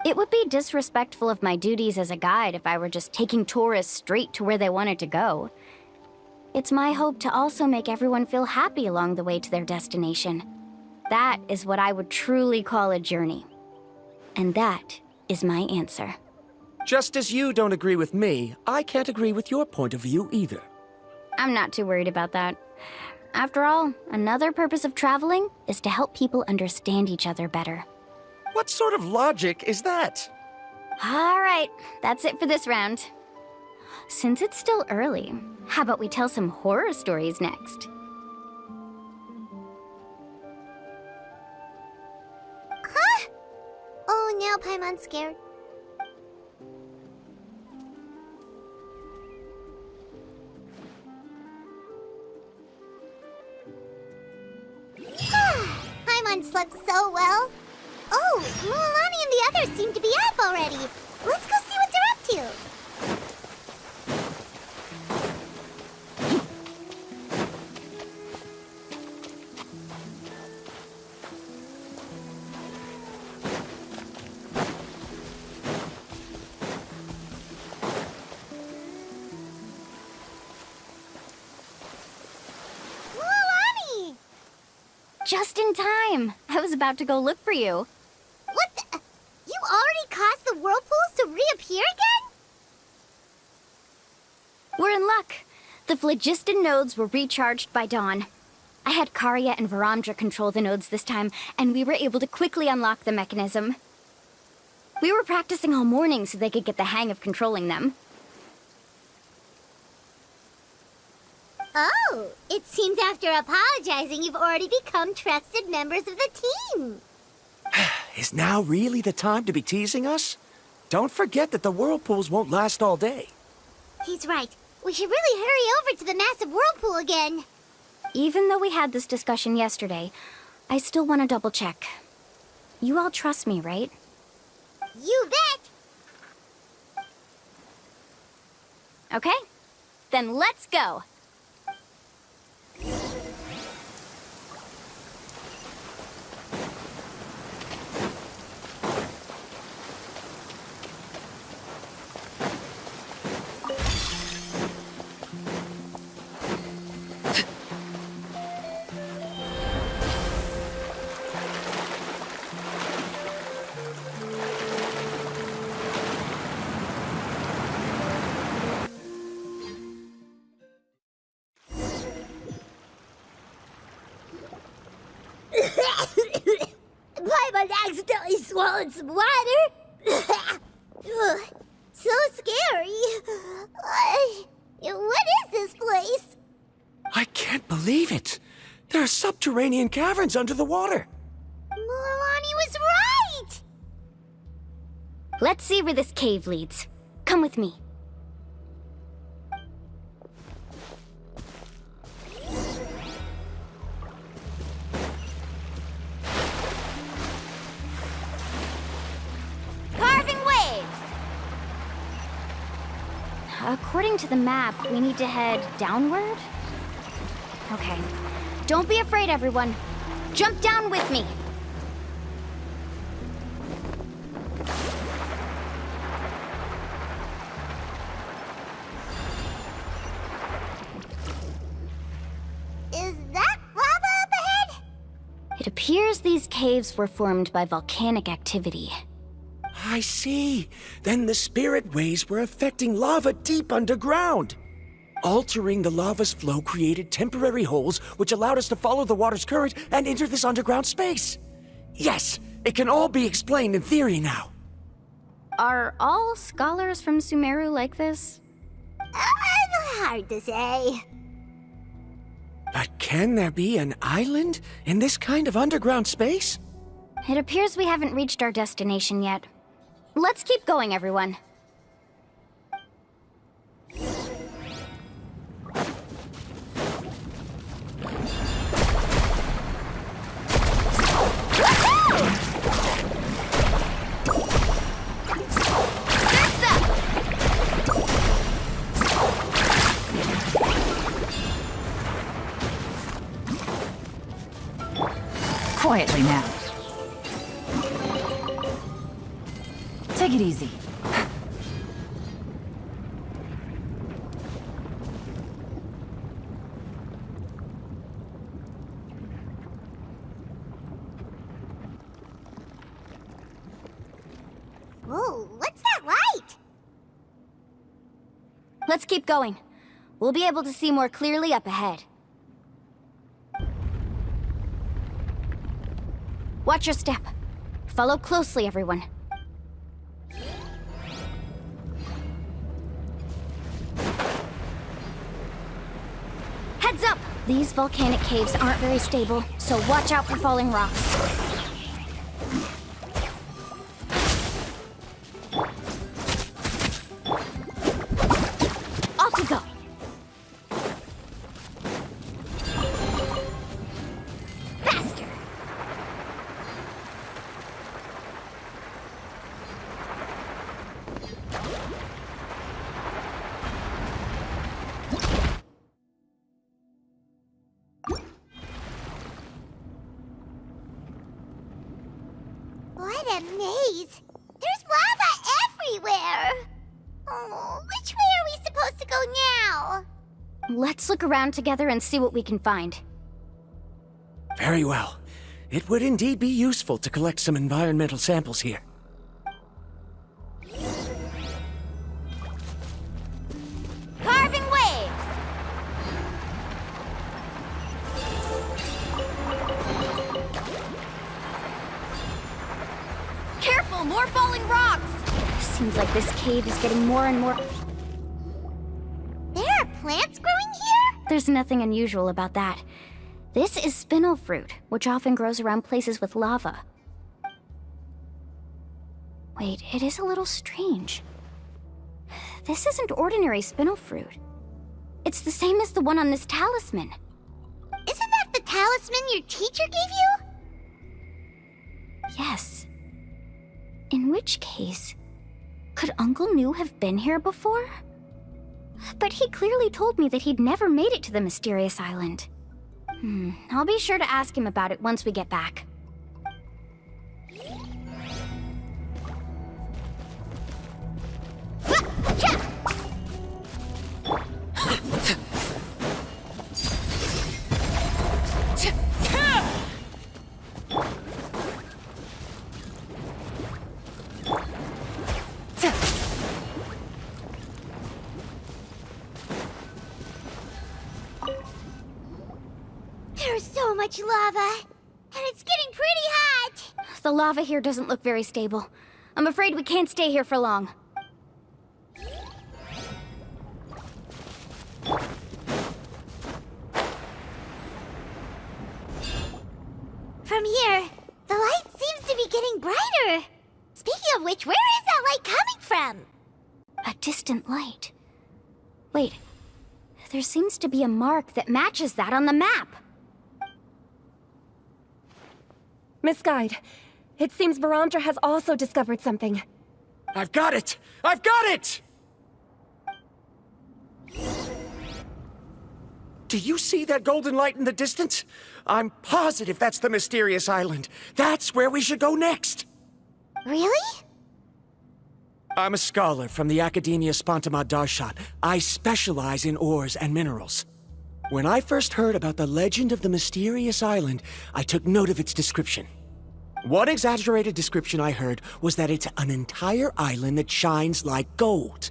It would be disrespectful of my duties as a guide if I were just taking tourists straight to where they wanted to go. It's my hope to also make everyone feel happy along the way to their destination. That is what I would truly call a journey. And that is my answer. Just as you don't agree with me, I can't agree with your point of view either. I'm not too worried about that. After all, another purpose of traveling is to help people understand each other better. What sort of logic is that? All right, that's it for this round. Since it's still early, how about we tell some horror stories next? Huh? Oh, now Paimon's scared. Paimon slept so well. Oh, Mualani and the others seem to be up already. Let's go see what they're up to. Mualani! Just in time. I was about to go look for you. What the? You already cause the whirlpools to reappear again? We're in luck. The phlogiston nodes were recharged by dawn. I had Karya and Varamdra control the nodes this time, and we were able to quickly unlock the mechanism. We were practicing all morning so they could get the hang of controlling them. Oh, it seems after apologizing, you've already become trusted members of the team. Is now really the time to be teasing us? Don't forget that the whirlpools won't last all day. He's right. We should really hurry over to the massive whirlpool again. Even though we had this discussion yesterday, I still want to double check. You all trust me, right? You bet! Okay, then let's go. Paimon accidentally swallowed some water. Ugh, so scary. What is this place? I can't believe it. There are subterranean caverns under the water. Mualani was right! Let's see where this cave leads. Come with me. Carving waves! According to the map, we need to head downward? Okay. Don't be afraid, everyone. Jump down with me. Is that lava up ahead? It appears these caves were formed by volcanic activity. I see. Then the spirit waves were affecting lava deep underground. Altering the lava's flow created temporary holes which allowed us to follow the water's current and enter this underground space. Yes, it can all be explained in theory now. Are all scholars from Sumeru like this? Hard to say. But can there be an island in this kind of underground space? It appears we haven't reached our destination yet. Let's keep going, everyone. Quietly now. Take it easy. Whoa, what's that light? Let's keep going. We'll be able to see more clearly up ahead. Watch your step. Follow closely, everyone. Heads up! These volcanic caves aren't very stable, so watch out for falling rocks. Off we go! Faster! What a maze! There's lava everywhere! Oh, which way are we supposed to go now? Let's look around together and see what we can find. Very well. It would indeed be useful to collect some environmental samples here. Careful! More falling rocks! Seems like this cave is getting more and more... There are plants growing here? There's nothing unusual about that. This is spinel fruit, which often grows around places with lava. Wait, it is a little strange. This isn't ordinary spinel fruit. It's the same as the one on this talisman. Isn't that the talisman your teacher gave you? Yes. In which case, could Uncle New have been here before? But he clearly told me that he'd never made it to the mysterious island. I'll be sure to ask him about it once we get back. There's so much lava, and it's getting pretty hot. The lava here doesn't look very stable. I'm afraid we can't stay here for long. From here, the light seems to be getting brighter. Speaking of which, where is that light coming from? A distant light. Wait, there seems to be a mark that matches that on the map. Miss Guide, it seems Varamdra has also discovered something. I've got it! I've got it! Do you see that golden light in the distance? I'm positive that's the mysterious island. That's where we should go next. Really? I'm a scholar from the Academia Spontima Darshat. I specialize in ores and minerals. When I first heard about the legend of the mysterious island, I took note of its description. One exaggerated description I heard was that it's an entire island that shines like gold.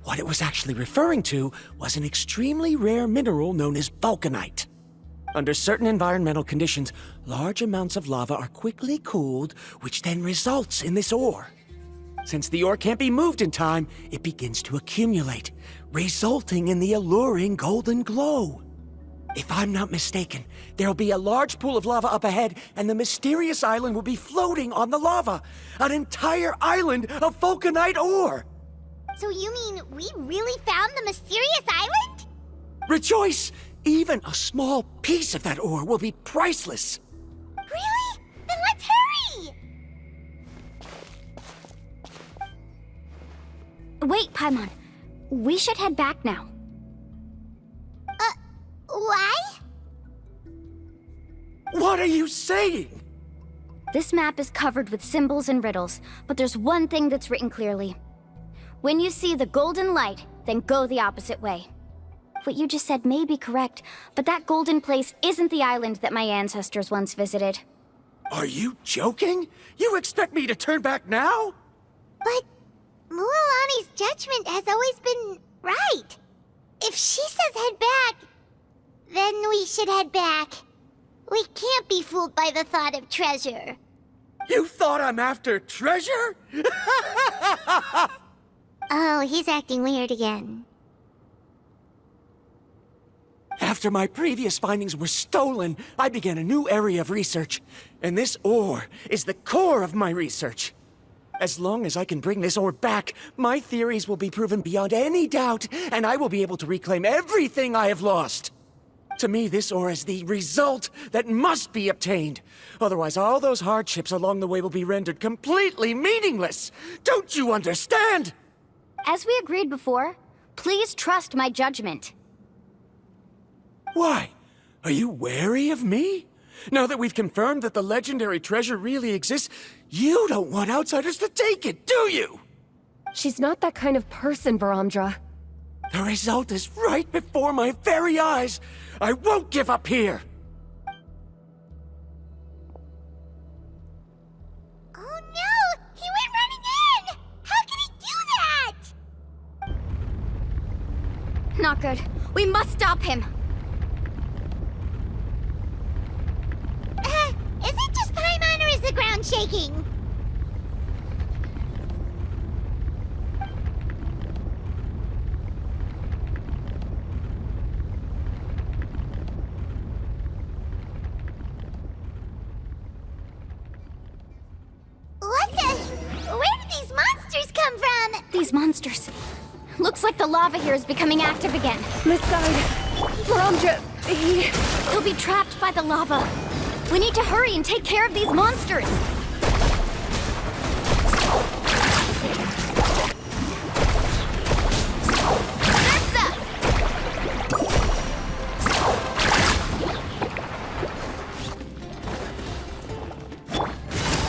What it was actually referring to was an extremely rare mineral known as vulcanite. Under certain environmental conditions, large amounts of lava are quickly cooled, which then results in this ore. Since the ore can't be moved in time, it begins to accumulate, resulting in the alluring golden glow. If I'm not mistaken, there'll be a large pool of lava up ahead, and the mysterious island will be floating on the lava. An entire island of vulcanite ore! So you mean we really found the mysterious island? Rejoice! Even a small piece of that ore will be priceless. Really? Then let's hurry! Wait, Paimon. We should head back now. Why? What are you saying? This map is covered with symbols and riddles, but there's one thing that's written clearly. When you see the golden light, then go the opposite way. What you just said may be correct, but that golden place isn't the island that my ancestors once visited. Are you joking? You expect me to turn back now? But Mualani's judgment has always been right. If she says head back, then we should head back. We can't be fooled by the thought of treasure. You thought I'm after treasure? Oh, he's acting weird again. After my previous findings were stolen, I began a new area of research. And this ore is the core of my research. As long as I can bring this ore back, my theories will be proven beyond any doubt, and I will be able to reclaim everything I have lost. To me, this ore is the result that must be obtained. Otherwise, all those hardships along the way will be rendered completely meaningless. Don't you understand? As we agreed before, please trust my judgment. Why? Are you wary of me? Now that we've confirmed that the legendary treasure really exists, you don't want outsiders to take it, do you? She's not that kind of person, Varamdra. The result is right before my very eyes. I won't give up here. Oh no! He went running in! How can he do that? Not good. We must stop him. Is it just Paimon or is the ground shaking? these monsters? Looks like the lava here is becoming active again. Misguide. Verandra, He'll be trapped by the lava. We need to hurry and take care of these monsters.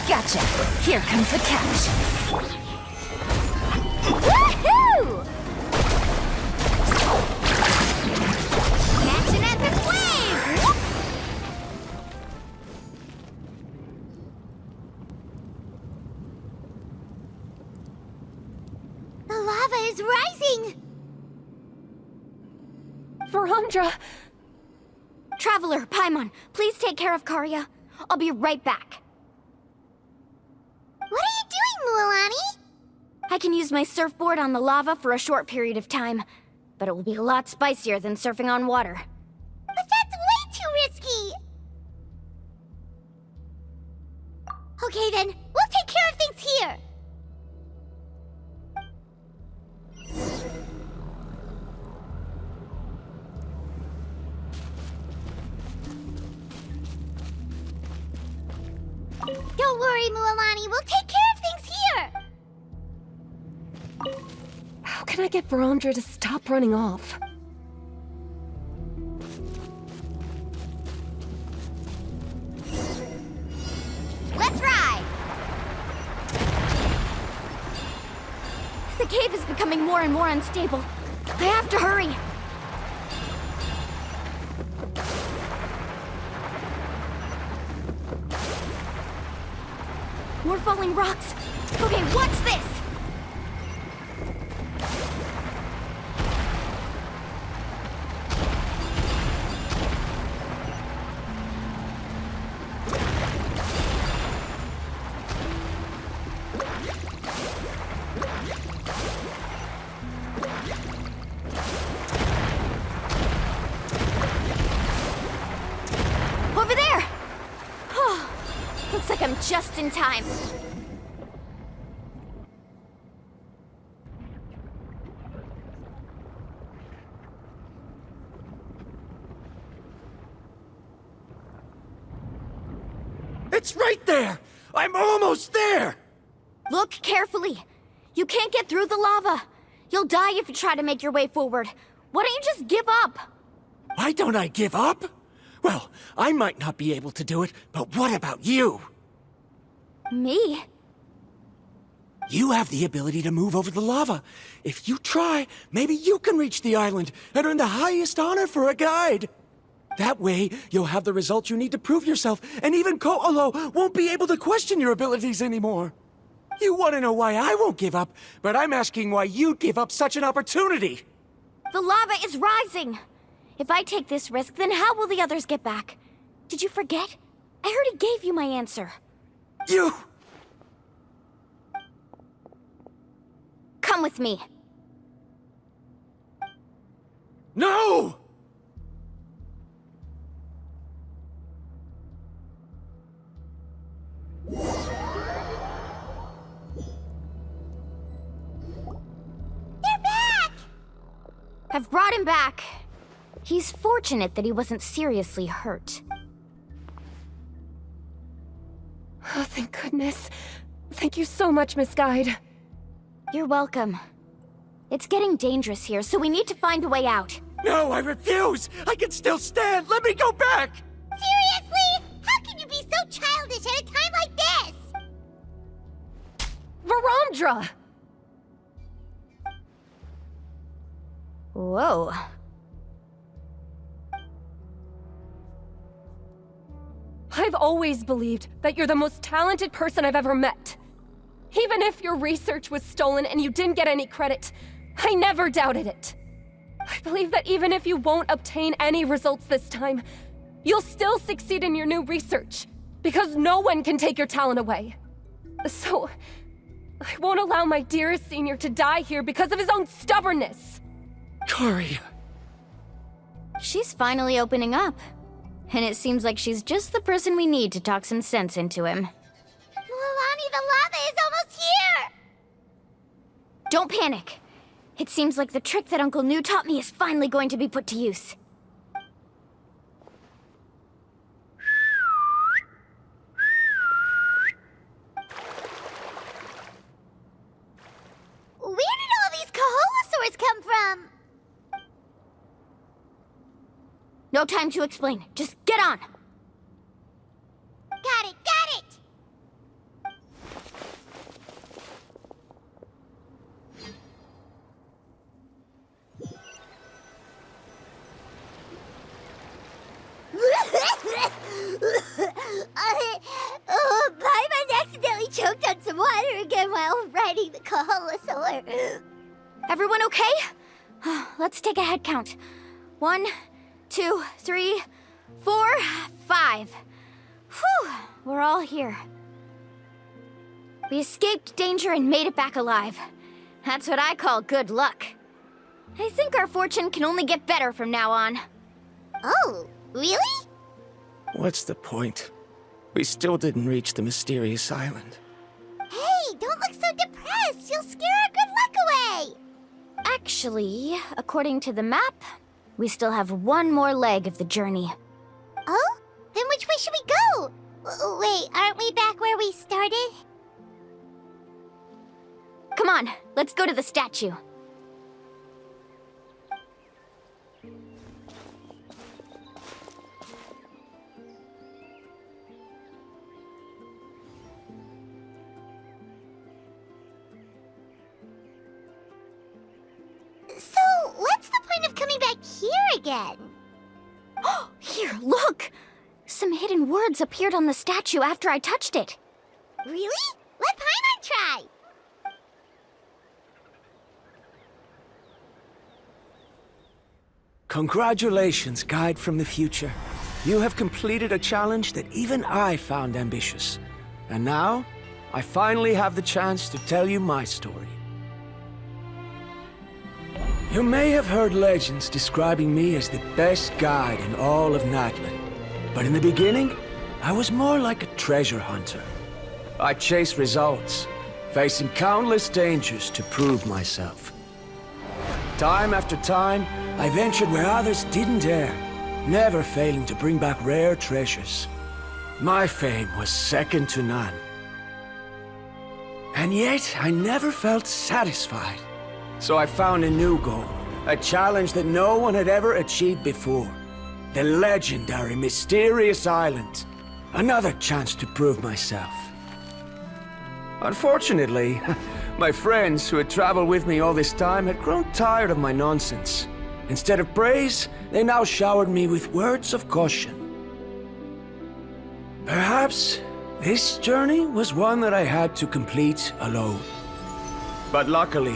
Gotcha. Here comes the catch. Woohoo! Catch an epic wave! Whoop! The lava is rising! Verandra! Traveler, Paimon, please take care of Karya. I'll be right back. What are you doing, Mualani? I can use my surfboard on the lava for a short period of time, but it will be a lot spicier than surfing on water. But that's way too risky! Okay then, we'll take care of things here! Don't worry, Mualani, we'll take care of things here! How can I get Verandra to stop running off? Let's ride! The cave is becoming more and more unstable. I have to hurry. More falling rocks. Okay, what's this? Over there! Oh, looks like I'm just in time. It's right there! I'm almost there! Look carefully. You can't get through the lava. You'll die if you try to make your way forward. Why don't you just give up? Why don't I give up? Well, I might not be able to do it, but what about you? Me? You have the ability to move over the lava. If you try, maybe you can reach the island and earn the highest honor for a guide. That way, you'll have the results you need to prove yourself, and even Ko'olo won't be able to question your abilities anymore. You want to know why I won't give up, but I'm asking why you'd give up such an opportunity. The lava is rising. If I take this risk, then how will the others get back? Did you forget? I already gave you my answer. You... Come with me. No! I've brought him back. He's fortunate that he wasn't seriously hurt. Oh, thank goodness. Thank you so much, Miss Guide. You're welcome. It's getting dangerous here, so we need to find a way out. No, I refuse! I can still stand! Let me go back! Seriously? How can you be so childish at a time like this? Verandra! Whoa. I've always believed that you're the most talented person I've ever met. Even if your research was stolen and you didn't get any credit, I never doubted it. I believe that even if you won't obtain any results this time, you'll still succeed in your new research, because no one can take your talent away. So, I won't allow my dearest senior to die here because of his own stubbornness. Karya. She's finally opening up. And it seems like she's just the person we need to talk some sense into him. Mualani, the lava is almost here! Don't panic. It seems like the trick that Uncle New taught me is finally going to be put to use. Where did all these Kaholosaurs come from? No time to explain. Just get on. Got it, got it! Paimon accidentally choked on some water again while riding the Kaholosaur. Everyone okay? Let's take a head count. 1, 2, 3, 4, 5. Whew, we're all here. We escaped danger and made it back alive. That's what I call good luck. I think our fortune can only get better from now on. Oh, really? What's the point? We still didn't reach the mysterious island. Hey, don't look so depressed. You'll scare our good luck away. Actually, according to the map, we still have one more leg of the journey. Oh? Then which way should we go? Wait, aren't we back where we started? Come on, let's go to the statue. So, what's the point of coming back here again? Here, look! Some hidden words appeared on the statue after I touched it. Really? Let Paimon try. Congratulations, guide from the future. You have completed a challenge that even I found ambitious. And now, I finally have the chance to tell you my story. You may have heard legends describing me as the best guide in all of Natlan. But in the beginning, I was more like a treasure hunter. I chased results, facing countless dangers to prove myself. Time after time, I ventured where others didn't dare, never failing to bring back rare treasures. My fame was second to none. And yet, I never felt satisfied. So I found a new goal, a challenge that no one had ever achieved before. The legendary Mysterious Island. Another chance to prove myself. Unfortunately, my friends who had traveled with me all this time had grown tired of my nonsense. Instead of praise, they now showered me with words of caution. Perhaps this journey was one that I had to complete alone. But luckily,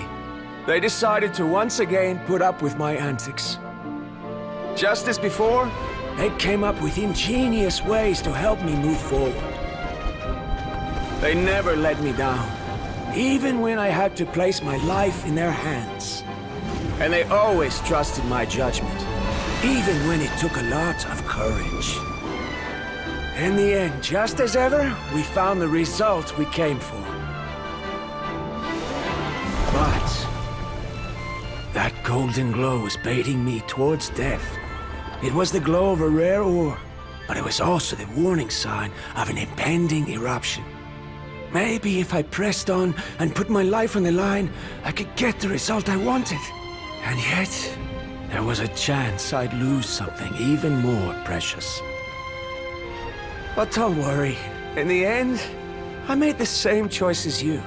they decided to once again put up with my antics. Just as before, they came up with ingenious ways to help me move forward. They never let me down, even when I had to place my life in their hands. And they always trusted my judgment, even when it took a lot of courage. In the end, just as ever, we found the result we came for. But that golden glow was baiting me towards death. It was the glow of a rare ore, but it was also the warning sign of an impending eruption. Maybe if I pressed on and put my life on the line, I could get the result I wanted. And yet, there was a chance I'd lose something even more precious. But don't worry. In the end, I made the same choice as you.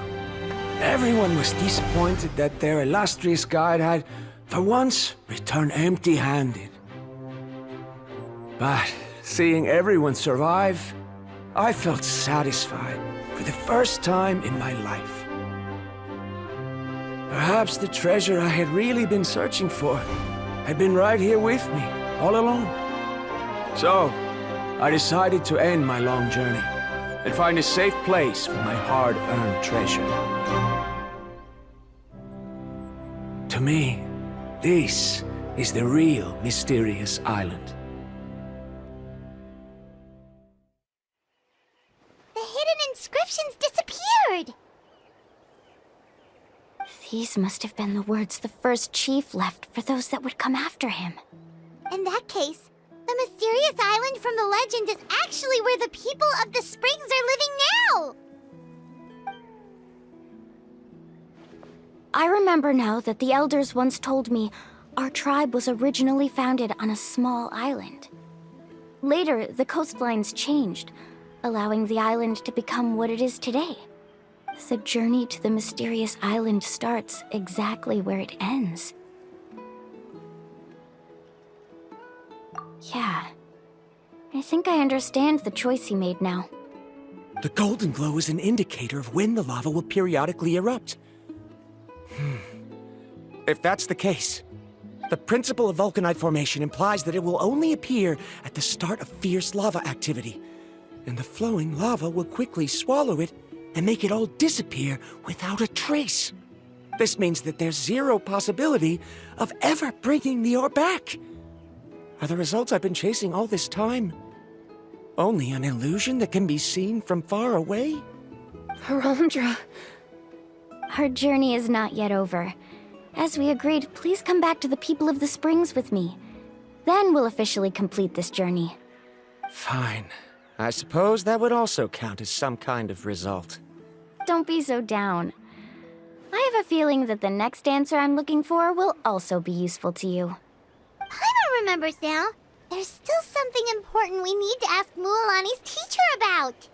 Everyone was disappointed that their illustrious guide had, for once, returned empty-handed. But seeing everyone survive, I felt satisfied for the first time in my life. Perhaps the treasure I had really been searching for had been right here with me, all along. So, I decided to end my long journey and find a safe place for my hard-earned treasure. To me, this is the real Mysterious Island. The hidden inscriptions disappeared! These must have been the words the first chief left for those that would come after him. In that case, the mysterious island from the legend is actually where the people of the springs are living now! I remember now that the elders once told me our tribe was originally founded on a small island. Later, the coastlines changed, allowing the island to become what it is today. The journey to the mysterious island starts exactly where it ends. Yeah. I think I understand the choice he made now. The golden glow is an indicator of when the lava will periodically erupt. If that's the case, the principle of vulcanite formation implies that it will only appear at the start of fierce lava activity, and the flowing lava will quickly swallow it and make it all disappear without a trace. This means that there's zero possibility of ever bringing the ore back. Are the results I've been chasing all this time only an illusion that can be seen from far away? Harandra. Our journey is not yet over. As we agreed, please come back to the people of the springs with me. Then we'll officially complete this journey. Fine. I suppose that would also count as some kind of result. Don't be so down. I have a feeling that the next answer I'm looking for will also be useful to you. Paimon remembers now. There's still something important we need to ask Mualani's teacher about.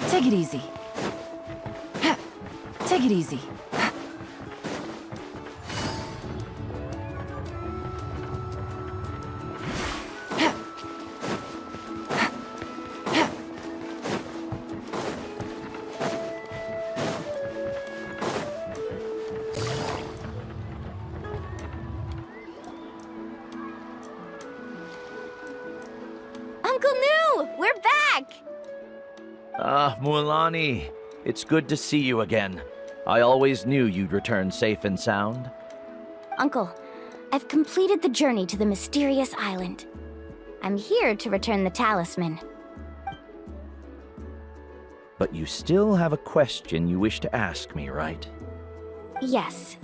Take it easy. Take it easy. Uncle New! We're back! Ah, Mualani. It's good to see you again. I always knew you'd return safe and sound. Uncle, I've completed the journey to the mysterious island. I'm here to return the talisman. But you still have a question you wish to ask me, right? Yes.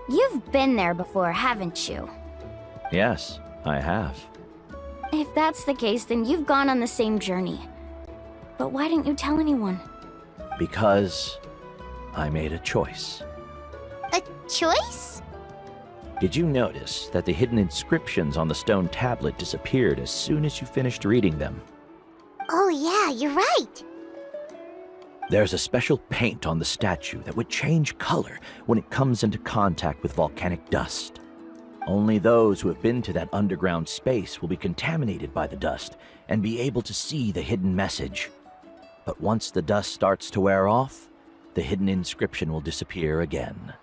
You've been there before, haven't you? Yes, I have. If that's the case, then you've gone on the same journey. But why didn't you tell anyone? Because I made a choice. A choice? Did you notice that the hidden inscriptions on the stone tablet disappeared as soon as you finished reading them? Oh yeah, you're right. There's a special paint on the statue that would change color when it comes into contact with volcanic dust. Only those who have been to that underground space will be contaminated by the dust and be able to see the hidden message. But once the dust starts to wear off, the hidden inscription will disappear again.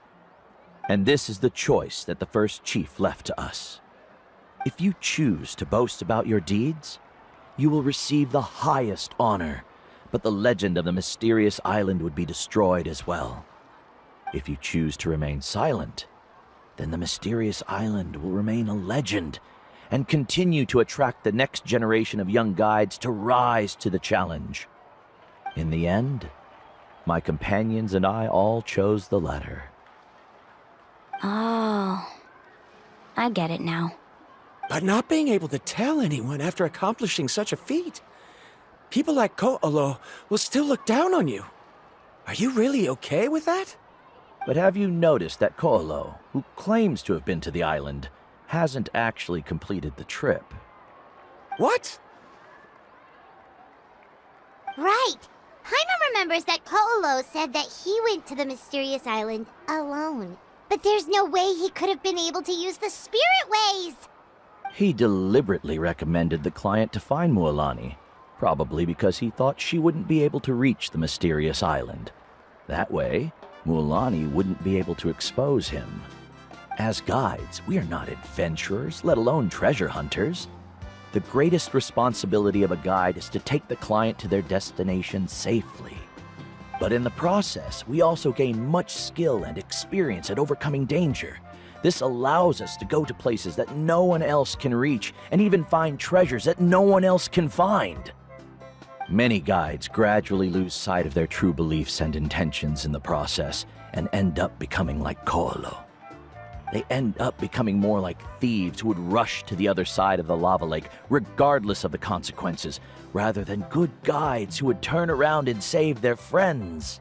And this is the choice that the first chief left to us. If you choose to boast about your deeds, you will receive the highest honor, but the legend of the mysterious island would be destroyed as well. If you choose to remain silent, then the mysterious island will remain a legend and continue to attract the next generation of young guides to rise to the challenge. In the end, my companions and I all chose the latter. Oh, I get it now. But not being able to tell anyone after accomplishing such a feat. People like Ko'olo will still look down on you. Are you really okay with that? But have you noticed that Ko'olo, who claims to have been to the island, hasn't actually completed the trip? What? Right. Paimon remembers that Ko'olo said that he went to the mysterious island alone. But there's no way he could have been able to use the spirit ways! He deliberately recommended the client to find Mualani, probably because he thought she wouldn't be able to reach the mysterious island. That way, Mualani wouldn't be able to expose him. As guides, we are not adventurers, let alone treasure hunters. The greatest responsibility of a guide is to take the client to their destination safely. But in the process, we also gain much skill and experience at overcoming danger. This allows us to go to places that no one else can reach and even find treasures that no one else can find. Many guides gradually lose sight of their true beliefs and intentions in the process and end up becoming like Koalo. They end up becoming more like thieves who would rush to the other side of the lava lake regardless of the consequences, rather than good guides who would turn around and save their friends.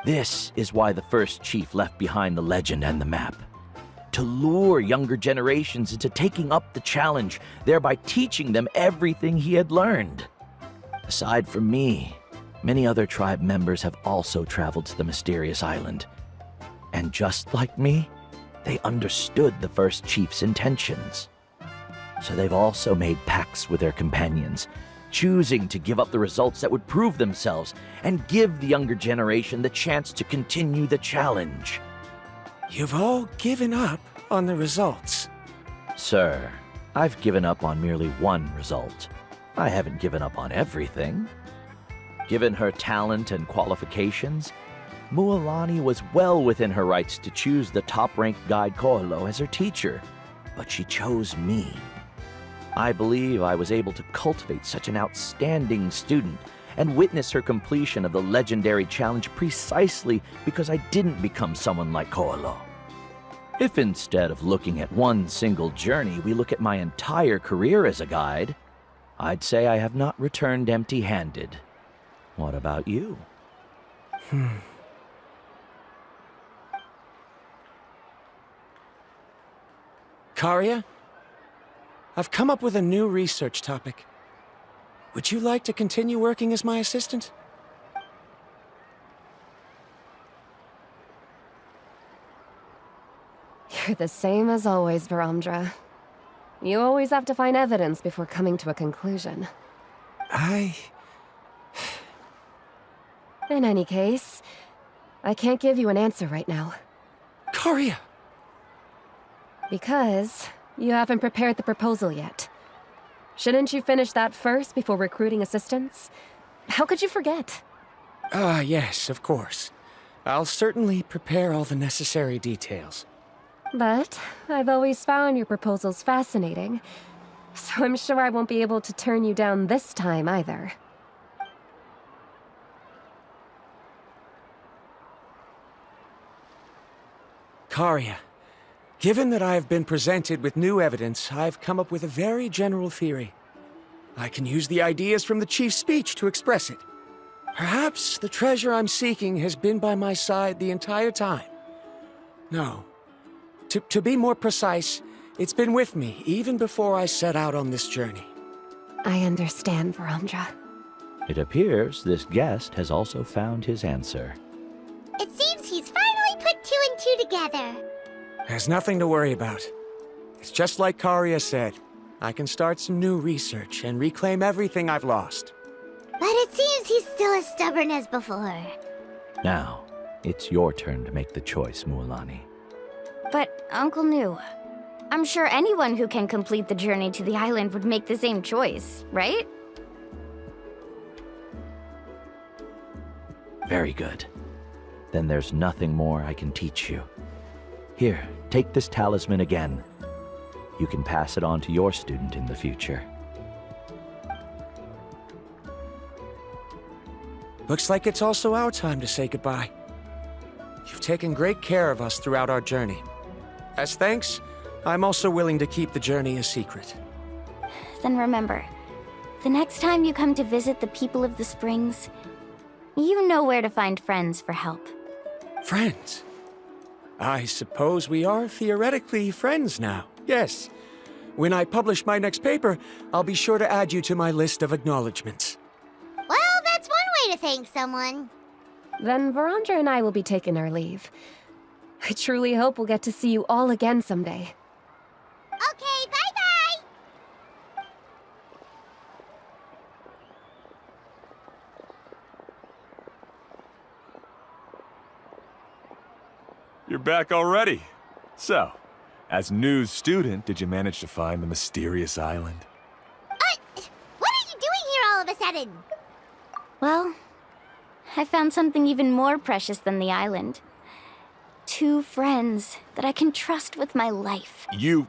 This is why the first chief left behind the legend and the map. To lure younger generations into taking up the challenge, thereby teaching them everything he had learned. Aside from me, many other tribe members have also traveled to the mysterious island. And just like me, they understood the first chief's intentions. So they've also made pacts with their companions, choosing to give up the results that would prove themselves and give the younger generation the chance to continue the challenge. You've all given up on the results. Sir, I've given up on merely one result. I haven't given up on everything. Given her talent and qualifications, Mualani was well within her rights to choose the top-ranked guide Koalo as her teacher, but she chose me. I believe I was able to cultivate such an outstanding student and witness her completion of the legendary challenge precisely because I didn't become someone like Koalo. If instead of looking at one single journey, we look at my entire career as a guide, I'd say I have not returned empty-handed. What about you? Karia? I've come up with a new research topic. Would you like to continue working as my assistant? You're the same as always, Varamdra. You always have to find evidence before coming to a conclusion. In any case, I can't give you an answer right now. Karia! Because you haven't prepared the proposal yet. Shouldn't you finish that first before recruiting assistants? How could you forget? Yes, of course. I'll certainly prepare all the necessary details. But I've always found your proposals fascinating, so I'm sure I won't be able to turn you down this time either. Karia, given that I have been presented with new evidence, I've come up with a very general theory. I can use the ideas from the chief's speech to express it. Perhaps the treasure I'm seeking has been by my side the entire time. No. To be more precise, it's been with me even before I set out on this journey. I understand, Varamdra. It appears this guest has also found his answer. It seems he's finally put two and two together. There's nothing to worry about. It's just like Karia said. I can start some new research and reclaim everything I've lost. But it seems he's still as stubborn as before. Now, it's your turn to make the choice, Mualani. But, Uncle Nu, I'm sure anyone who can complete the journey to the island would make the same choice, right? Very good. Then there's nothing more I can teach you. Here, take this talisman again. You can pass it on to your student in the future. Looks like it's also our time to say goodbye. You've taken great care of us throughout our journey. As thanks, I'm also willing to keep the journey a secret. Then remember, the next time you come to visit the people of the Springs, you know where to find friends for help. Friends? I suppose we are theoretically friends now, yes. When I publish my next paper, I'll be sure to add you to my list of acknowledgements. Well, that's one way to thank someone. Then Varamdra and I will be taking our leave. I truly hope we'll get to see you all again someday. Okay, bye-bye! You're back already. So, As Nu's student, did you manage to find the mysterious island? What are you doing here all of a sudden? Well, I found something even more precious than the island. 2 friends that I can trust with my life. You...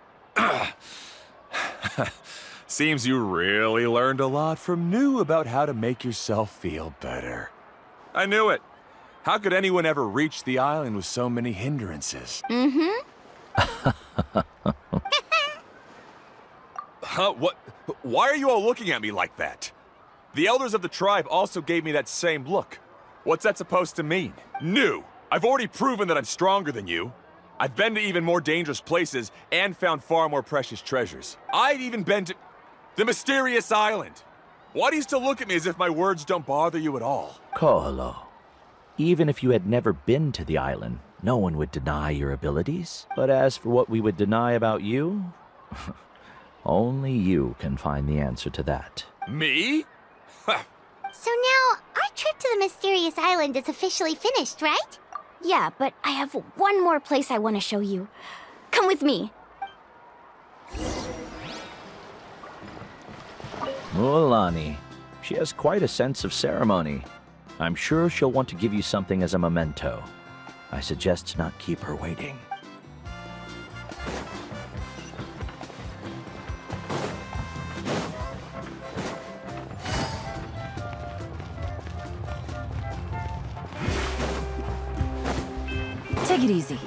Seems you really learned a lot from Nu about how to make yourself feel better. I knew it. How could anyone ever reach the island with so many hindrances? Huh? What? Why are you all looking at me like that? The elders of the tribe also gave me that same look. What's that supposed to mean? Nu! I've already proven that I'm stronger than you. I've been to even more dangerous places and found far more precious treasures. I've even been to... the mysterious island! Why do you still look at me as if my words don't bother you at all? Ko'olo, even if you had never been to the island, no one would deny your abilities. But as for what we would deny about you, only you can find the answer to that. Me? So now, our trip to the mysterious island is officially finished, right? Yeah, but I have one more place I want to show you. Come with me. Mualani. She has quite a sense of ceremony. I'm sure she'll want to give you something as a memento. I suggest not keep her waiting. Take it easy.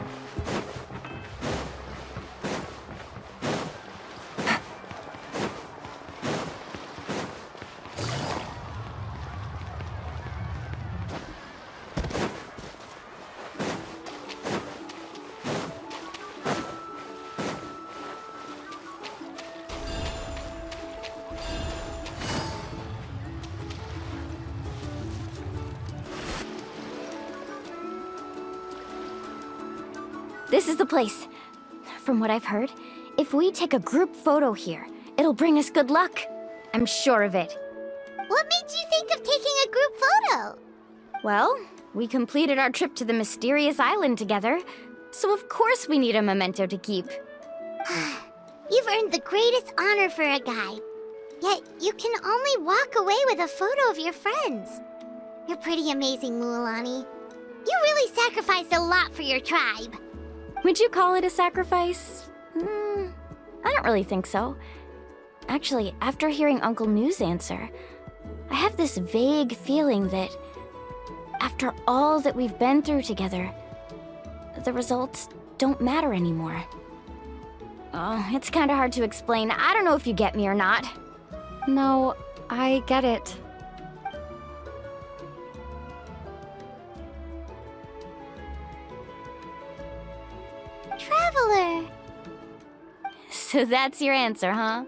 This is the place. From what I've heard, if we take a group photo here, it'll bring us good luck. I'm sure of it. What made you think of taking a group photo? Well, we completed our trip to the mysterious island together, so of course we need a memento to keep. You've earned the greatest honor for a guide. Yet, you can only walk away with a photo of your friends. You're pretty amazing, Mualani. You really sacrificed a lot for your tribe. Would you call it a sacrifice? I don't really think so. Actually, after hearing Uncle Nu's answer, I have this vague feeling that after all that we've been through together, the results don't matter anymore. Oh, it's kind of hard to explain. I don't know if you get me or not. No, I get it. Traveler. So that's your answer, huh?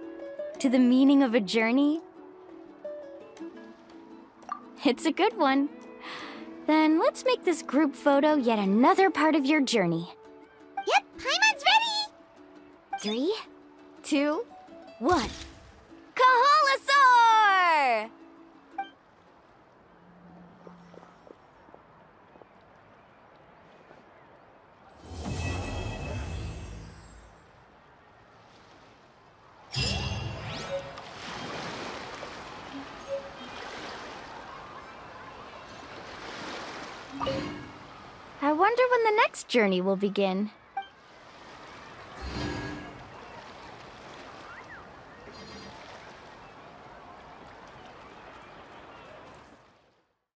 To the meaning of a journey? It's a good one. Then let's make this group photo yet another part of your journey. Yep, Paimon's ready! 3, 2, 1. Kaholasaur! I wonder when the next journey will begin.